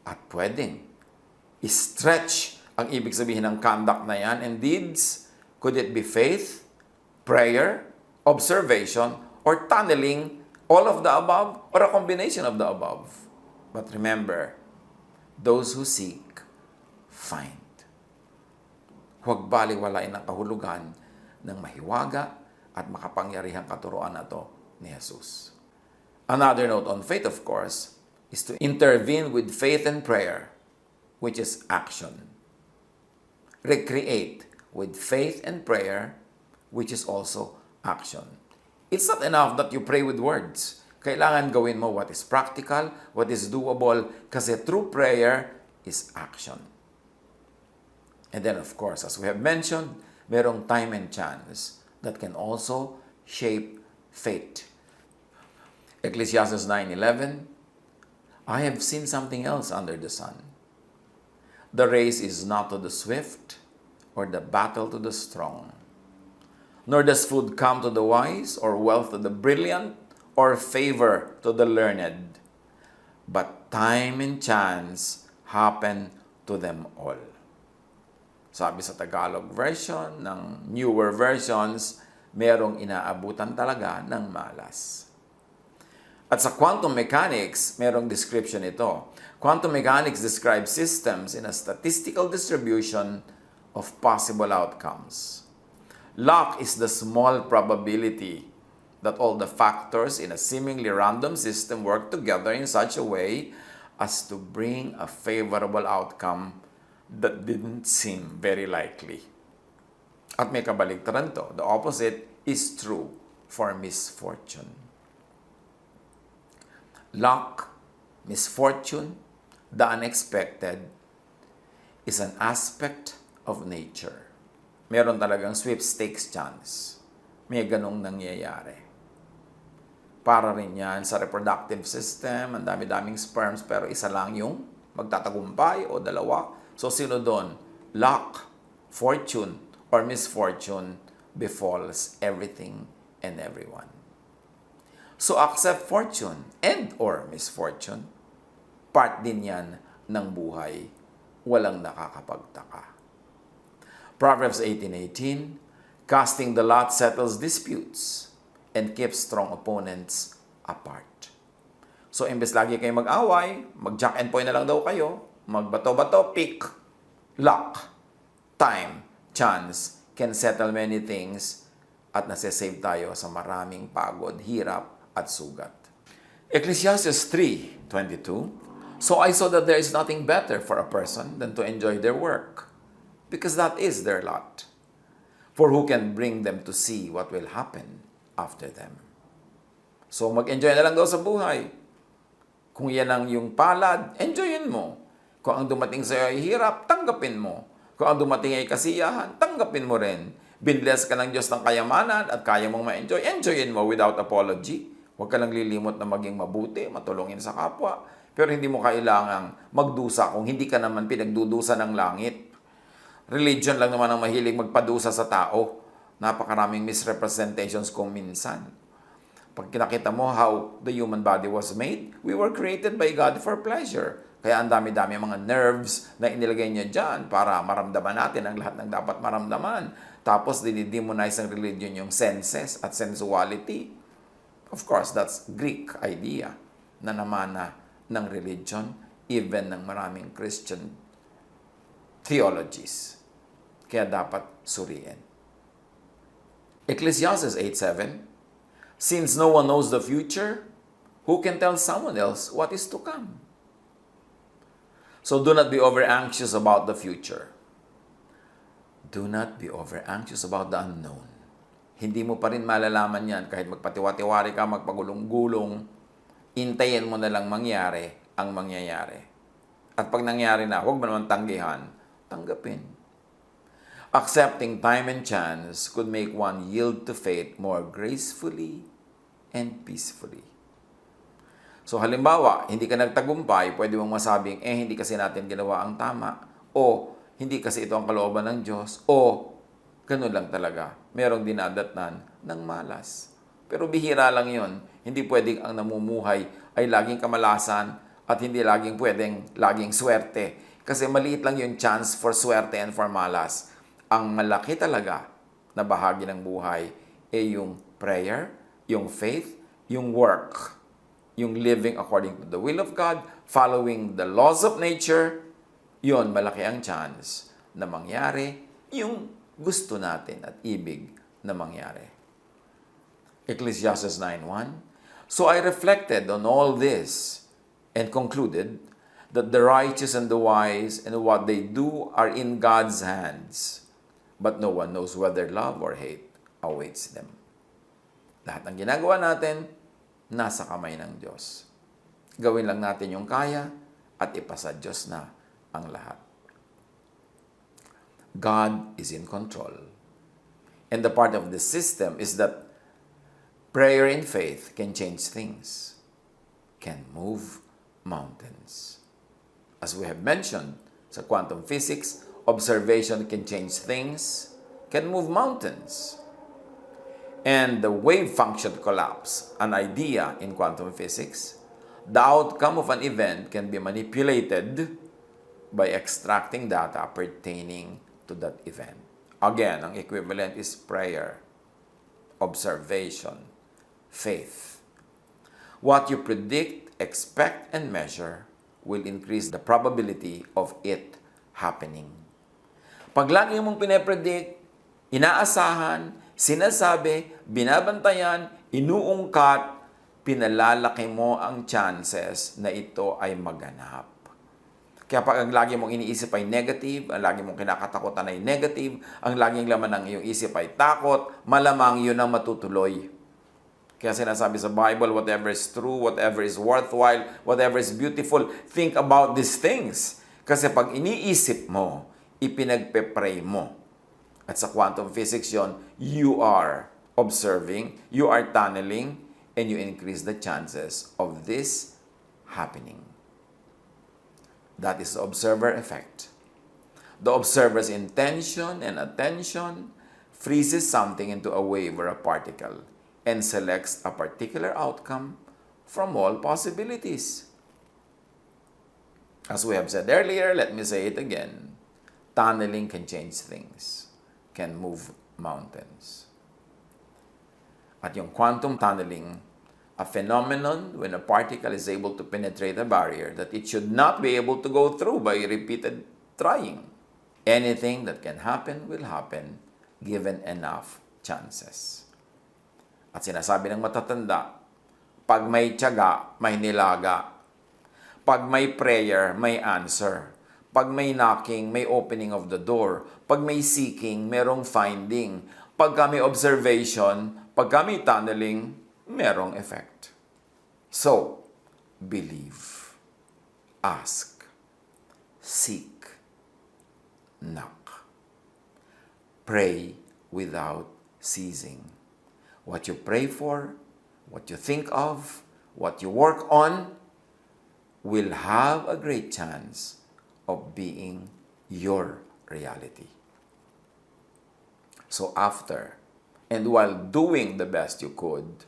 At pwedeng i-stretch ang ibig sabihin ng conduct na yan and deeds. Could it be faith, prayer, observation, or tunneling, all of the above, or a combination of the above? But remember, those who seek, find. Huwag baliwalain ang kahulugan ng mahiwaga at makapangyarihang katuruan na to ni Jesus. Another note on faith, of course, is to intervene with faith and prayer, which is action. Recreate with faith and prayer, which is also action. It's not enough that you pray with words. Kailangan gawin mo what is practical, what is doable, kasi true prayer is action. And then, of course, as we have mentioned, merong time and chance that can also shape fate. Ecclesiastes 9:11, I have seen something else under the sun. The race is not to the swift, or the battle to the strong. Nor does food come to the wise, or wealth to the brilliant, or favor to the learned. But time and chance happen to them all. Sabi sa Tagalog version, ng newer versions, merong inaabutan talaga ng malas. At sa quantum mechanics, merong description ito. Quantum mechanics describes systems in a statistical distribution of possible outcomes. Luck is the small probability that all the factors in a seemingly random system work together in such a way as to bring a favorable outcome that didn't seem very likely. At may kabaligtaran to. The opposite is true for misfortune. Luck, misfortune, the unexpected is an aspect of nature. Meron talagang sweepstakes chance. May ganong nangyayari. Para rin yan sa reproductive system, ang dami-daming sperms, pero isa lang yung magtatagumpay o dalawa. So, sino doon? Luck, fortune, or misfortune befalls everything and everyone. So, accept fortune and or misfortune. Part din yan ng buhay. Walang nakakapagtaka. Proverbs 18:18, casting the lot settles disputes and keeps strong opponents apart. So, imbes lagi kayo mag-away, mag-jack and point na lang daw kayo, magbato-bato, pick, luck, time, chance, can settle many things at nasasave tayo sa maraming pagod, hirap, at sugat. Ecclesiastes 3:22, so I saw that there is nothing better for a person than to enjoy their work, because that is their lot. For who can bring them to see what will happen after them? So mag-enjoy na lang daw sa buhay. Kung yan ang yung palad, enjoyin mo. Kung ang dumating sa'yo ay hirap, tanggapin mo. Kung ang dumating ay kasiyahan, tanggapin mo rin. Binless ka ng Diyos ng kayamanan at kaya mong ma-enjoy, enjoyin mo without apology. Huwag ka lang lilimot na maging mabuti, matulungin sa kapwa. Pero hindi mo kailangang magdusa kung hindi ka naman pinagdudusa ng langit. Religion lang naman ang mahilig magpadusa sa tao. Napakaraming misrepresentations kung minsan. Pag kinakita mo how the human body was made, we were created by God for pleasure. Kaya ang dami-dami mga nerves na inilagay niya dyan para maramdaman natin ang lahat ng dapat maramdaman. Tapos dinidemonize ng religion yung senses at sensuality. Of course, that's Greek idea na namana ng religion, even ng maraming Christian theologies. Kaya dapat suriin. Ecclesiastes 8:7, since no one knows the future, who can tell someone else what is to come? So do not be over-anxious about the future. Do not be over-anxious about the unknown. Hindi mo pa rin malalaman yan kahit magpatiwa-tiwari ka, magpagulong-gulong, intayin mo na lang mangyari ang mangyayari. At pag nangyari na, huwag mo naman tanggihan, tanggapin. Accepting time and chance could make one yield to fate more gracefully and peacefully. So halimbawa, hindi ka nagtagumpay, pwede mong masabing, hindi kasi natin ginawa ang tama, o hindi kasi ito ang kalooban ng Diyos, o ganun lang talaga. Merong dinadatnan ng malas. Pero bihira lang yon. Hindi pwedeng ang namumuhay ay laging kamalasan at hindi laging pwedeng laging swerte. Kasi maliit lang yung chance for swerte and for malas. Ang malaki talaga na bahagi ng buhay ay yung prayer, yung faith, yung work, yung living according to the will of God, following the laws of nature. Yun, malaki ang chance na mangyari yung gusto natin at ibig na mangyari. Ecclesiastes 9:1, so I reflected on all this and concluded that the righteous and the wise and what they do are in God's hands, but no one knows whether love or hate awaits them. Lahat ng ginagawa natin, nasa kamay ng Diyos. Gawin lang natin yung kaya at ipasa Diyos na ang lahat. God is in control. And the part of the system is that prayer and faith can change things, can move mountains. As we have mentioned, Sa quantum physics, observation can change things, can move mountains. And the wave function collapse, an idea in quantum physics, the outcome of an event can be manipulated by extracting data pertaining to that event. Again, ang equivalent is prayer, observation, faith. What you predict, expect, and measure will increase the probability of it happening. Pag lagi mong pinapredict, inaasahan, sinasabi, binabantayan, inuungkat, pinalalaki mo ang chances na ito ay maganap. Kaya pag ang lagi mong iniisip ay negative, ang lagi mong kinakatakutan ay negative, ang laging laman ng iyong isip ay takot, malamang yun ang matutuloy. Kaya sinasabi sa Bible, whatever is true, whatever is worthwhile, whatever is beautiful, think about these things. Kasi pag iniisip mo, ipinagpe-pray mo. At sa quantum physics yon, you are observing, you are tunneling, and you increase the chances of this happening. That is the observer effect. The observer's intention and attention freezes something into a wave or a particle and selects a particular outcome from all possibilities. As we have said earlier, let me say it again. Tunneling can change things, can move mountains. At yung quantum tunneling, a phenomenon when a particle is able to penetrate a barrier that it should not be able to go through by repeated trying. Anything that can happen will happen given enough chances. At sinasabi ng matatanda, pag may tiyaga, may nilaga. Pag may prayer, may answer. Pag may knocking, may opening of the door. Pag may seeking, merong finding. Pag may observation, pag may tunneling, merong effect. So, believe, ask, seek, knock. Pray without ceasing. What you pray for, what you think of, what you work on, will have a great chance of being your reality. So after, and while doing the best you could,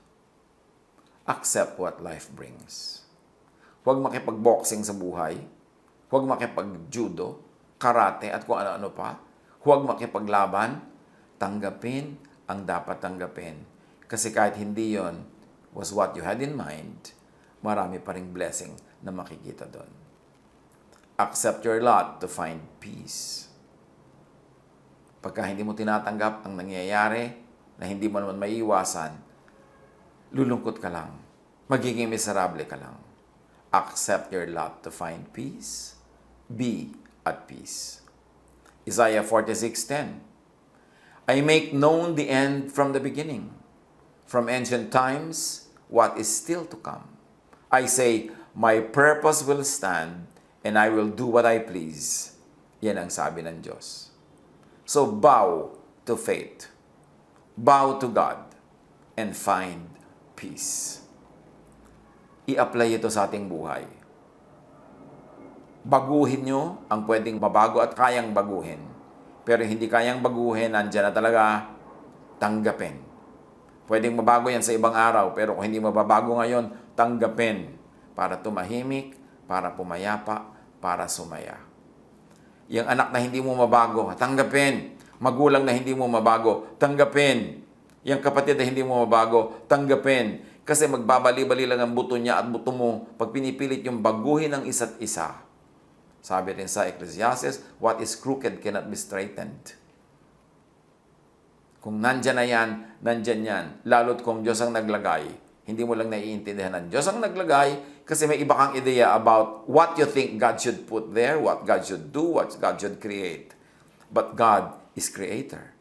accept what life brings. Huwag makipag-boxing sa buhay, huwag makipag-judo, karate at kung ano-ano pa, huwag makipaglaban, tanggapin ang dapat tanggapin. Kasi kahit hindi yon was what you had in mind, marami pa ring blessing na makikita doon. Accept your lot to find peace. Pagka hindi mo tinatanggap ang nangyayari na hindi mo naman maiiwasan, lulungkot ka lang. Magiging miserable ka lang. Accept your lot to find peace. Be at peace. Isaiah 46:10. I make known the end from the beginning. From ancient times, what is still to come. I say, my purpose will stand, and I will do what I please. Yan ang sabi ng Diyos. So bow to faith. Bow to God, and find peace. I-apply ito sa ating buhay. Baguhin nyo ang pwedeng mabago at kayang baguhin. Pero hindi kayang baguhin, andyan na talaga, tanggapin. Pwedeng mabago yan sa ibang araw, pero kung hindi mababago ngayon, tanggapin. Para tumahimik, para pumayapa, para sumaya. Yung anak na hindi mo mabago, tanggapin. Magulang na hindi mo mabago, tanggapin. Yung kapatid na hindi mo mabago, tanggapin. Kasi magbabali-bali lang ang buto niya at buto mo pag pinipilit yung baguhin ng isa't isa. Sabi rin sa Ecclesiastes, what is crooked cannot be straightened. Kung nandyan na yan, nandyan yan. Lalo't kung Diyos ang naglagay, hindi mo lang naiintindihan ng Diyos ang naglagay kasi may iba kang ideya about what you think God should put there, what God should do, what God should create. But God is creator.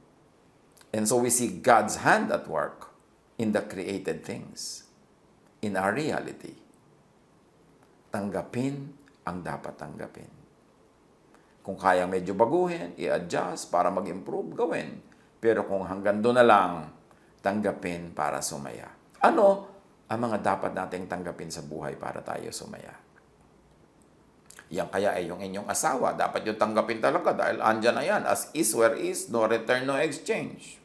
And so we see God's hand at work in the created things, in our reality. Tanggapin ang dapat tanggapin. Kung kayang medyo baguhin, i-adjust para mag-improve, gawin. Pero kung hanggang doon na lang, tanggapin para sumaya. Ano ang mga dapat nating tanggapin sa buhay para tayo sumaya? Yan kaya ay yung inyong asawa. Dapat yung tanggapin talaga dahil andyan na yan. As is where is, no return, no exchange.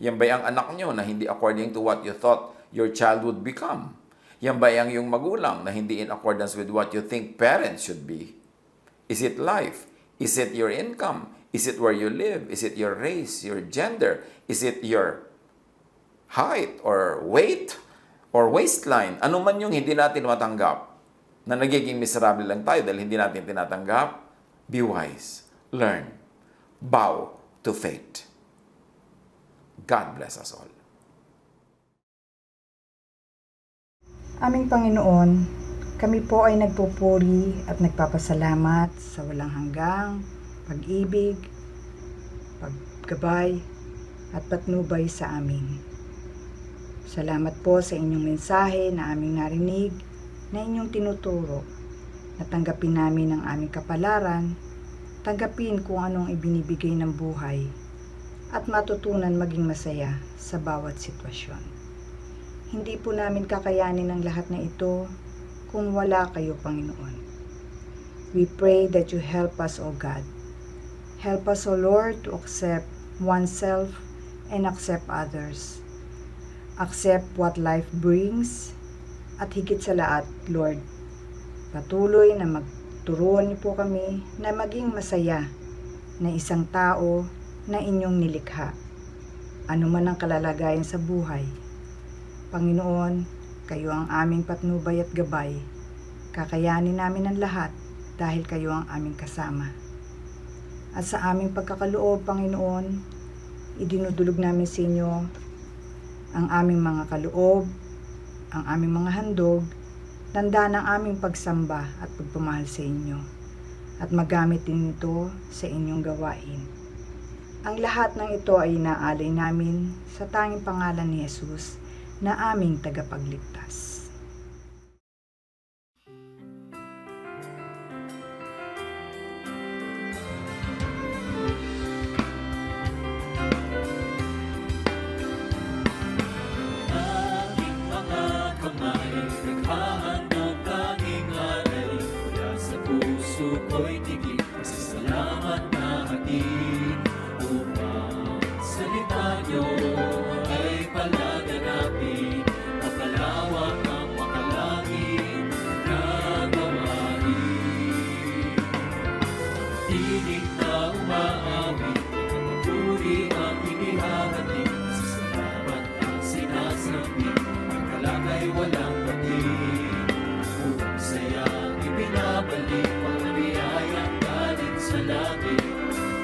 Yan ba yung anak nyo na hindi according to what you thought your child would become? Yan ba yung magulang na hindi in accordance with what you think parents should be? Is it life? Is it your income? Is it where you live? Is it your race, your gender? Is it your height or weight or waistline? Ano man yung hindi natin matanggap na nagiging miserable lang tayo dahil hindi natin tinatanggap, be wise, learn, bow to fate. God bless us all. Aming Panginoon, kami po ay nagpupuri at nagpapasalamat sa walang hanggang pag-ibig, paggabay at patnubay sa amin. Salamat po sa inyong mensahe na aming narinig, na inyong tinuturo, na tanggapin namin ang aming kapalaran, tanggapin kung anong ibinibigay ng buhay, at matutunan maging masaya sa bawat sitwasyon. Hindi po namin kakayanin ang lahat na ito kung wala kayo, Panginoon. We pray that you help us, O God. Help us, O Lord, to accept oneself and accept others. Accept what life brings, at higit sa lahat, Lord, patuloy na magturuan niyo po kami na maging masaya na isang tao na inyong nilikha. Ano man ang kalalagayan sa buhay, Panginoon, kayo ang aming patnubay at gabay. Kakayanin namin ang lahat dahil kayo ang aming kasama. At sa aming pagkakaloob, Panginoon, idinudulog namin sa inyo ang aming mga kaloob, ang aming mga handog, tanda ng aming pagsamba at pagpamahal sa inyo, at magamit din ito sa inyong gawain. Ang lahat ng ito ay inaalay namin sa tanging pangalan ni Jesus na aming tagapagligtas. Aking mga kamay, naghahandog tanging alay, mula sa puso ko'y tigil, sa salamat na hatid, upang salita niyo ay palaganapin, mapalawak ang makalangit na gawain. Tinig na umaawit, papuri ang inihahatid, sa salamat ang sinasabi, ang kalakay walang patig. Kung sayang ibinabalik, pangabiyayang galing sa langit,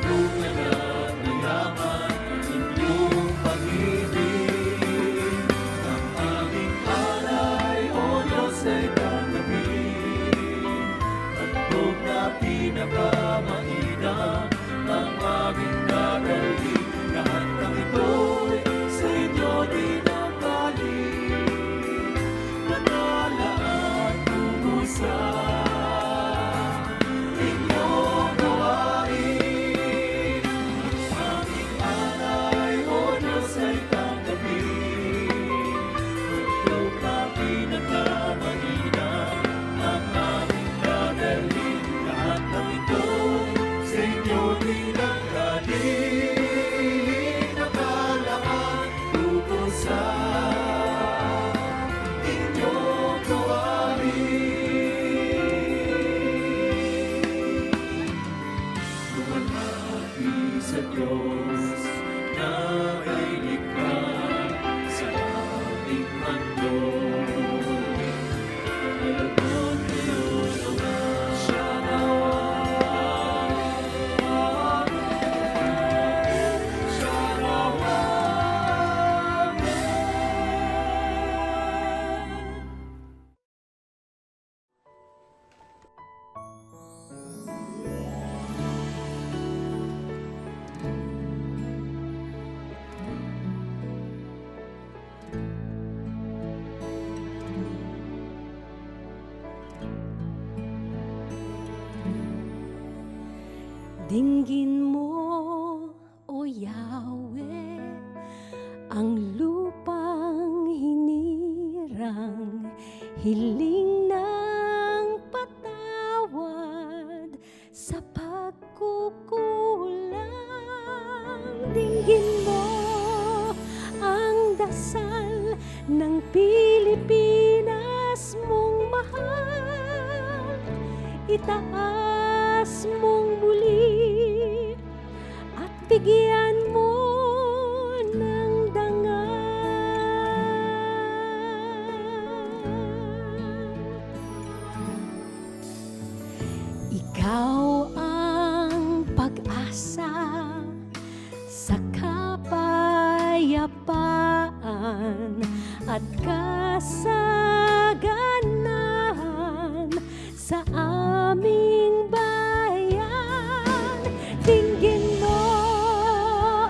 tunay at mayaman ang inyong pag-ibig. Ang aming alay, O Diyos, ay tanggapin, handog na pinakamahina ang aming dadalhin. Lahat ng ito'y sa inyo dinanggaling, manalaan tungo sa inyong gawain. Aming alay, O Diyos, ay tanggapin, handog na pinakamahina ang aming dadalhin. Lahat ng ito'y sa inyo dinanggaling, manalaan tungo sa inyong gawain. Lumapati sa Diyos na may likha sa aming handog. Alagon kayo nawa siya nawa. Amen. Siya nawa. Amen. Dinggin mo, O Yahweh, ang lupang hinirang, hiling ng patawad. ng Pilipinas mong mahal, itaas mong muli at bigyan mo ng dangal. Ikaw ang pag-asa sa kapayapaan at kasaganahan sa aming bayan. Dinggin mo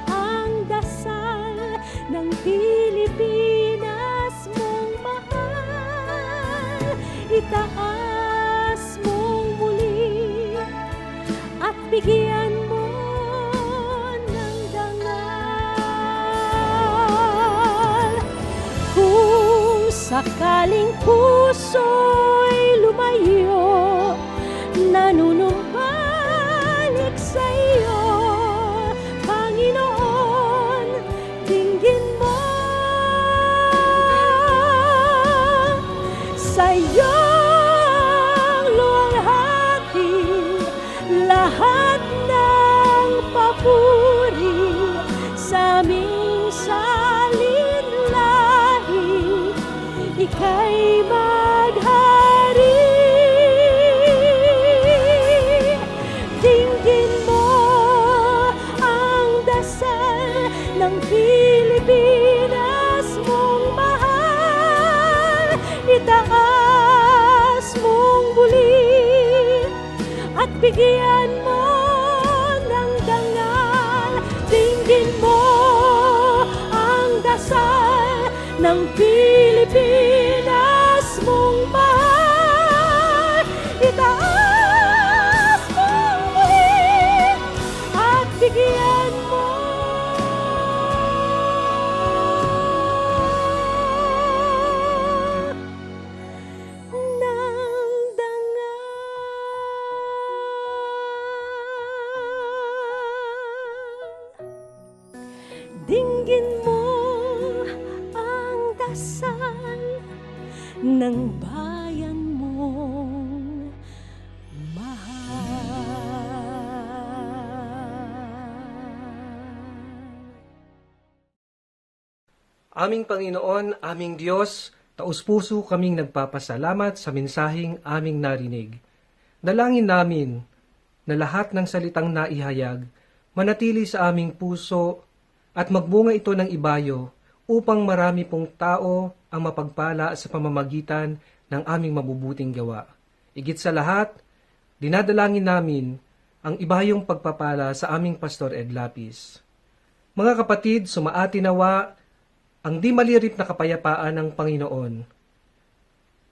ang dasal ng Pilipinas mong mahal, itaas mong muli at bigyan mo ng dangal. Kung sakaling puso'y lumayo, nanunumbalik sa iyo, Panginoon, dinggin mo sa iyong luwalhati lahat ng papuri sa aming salinlahi, ika'y maghari. Dinggin mo ang dasal ng Pilipinas mong mahal, itaas mong muli at bigyan mo ng dangal. Dinggin mo ang dasal ng Pilipinas mong mahal, itaas mong muli at bigyan mo ng dangal. Dinggin mo ang dasal ng bayan mong mahal. Aming Panginoon, aming Diyos, taus-puso kaming nagpapasalamat sa mensaheng aming narinig. Dalangin namin na lahat ng salitang naihayag manatili sa aming puso at magbunga ito ng ibayo upang marami pong tao ang mapagpala sa pamamagitan ng aming mabubuting gawa. Igit sa lahat, dinadalangin namin ang ibayong pagpapala sa aming Pastor Ed Lapis. Mga kapatid, sumaati nawa ang di malirip na kapayapaan ng Panginoon.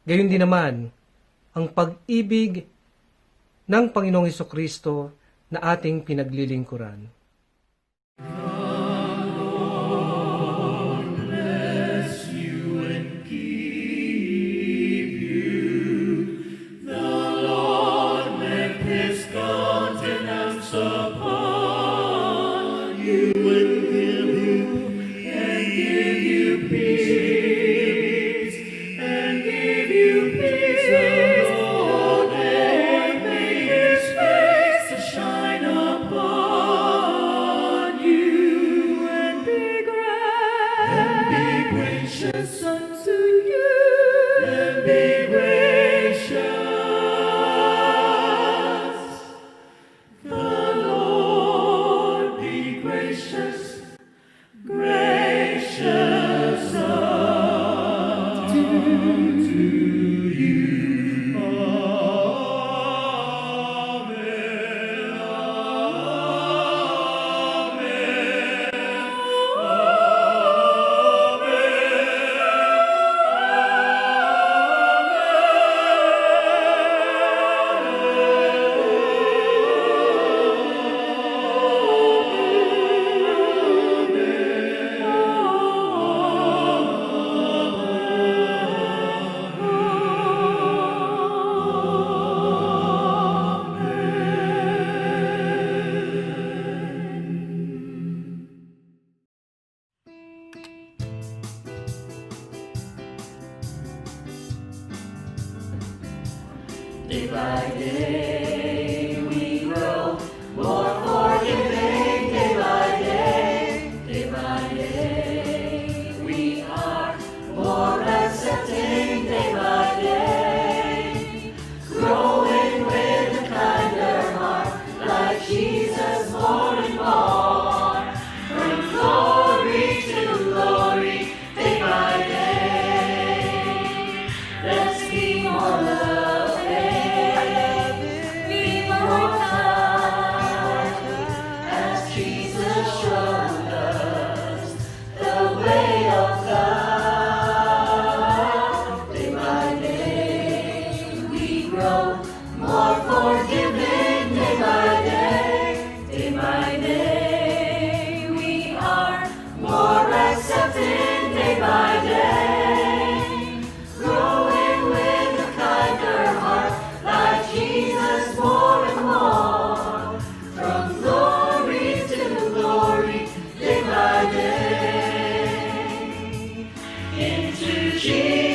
Gayon din naman, ang pag-ibig ng Panginoong Hesukristo na ating pinaglilingkuran. Day by day we grow more forgiving. Day by day, day by day we are more accepting. Day by day, growing with a kinder heart, like Jesus more and more. From glory to glory, day by day. Let's be more loving, be more kind, as Jesus showed us the way of love. Day by day we grow more forgiving. Day by day, day by day we are more accepting. Day by day, growing with a kinder heart, like Jesus more and more. From glory to glory, day by day, into Jesus.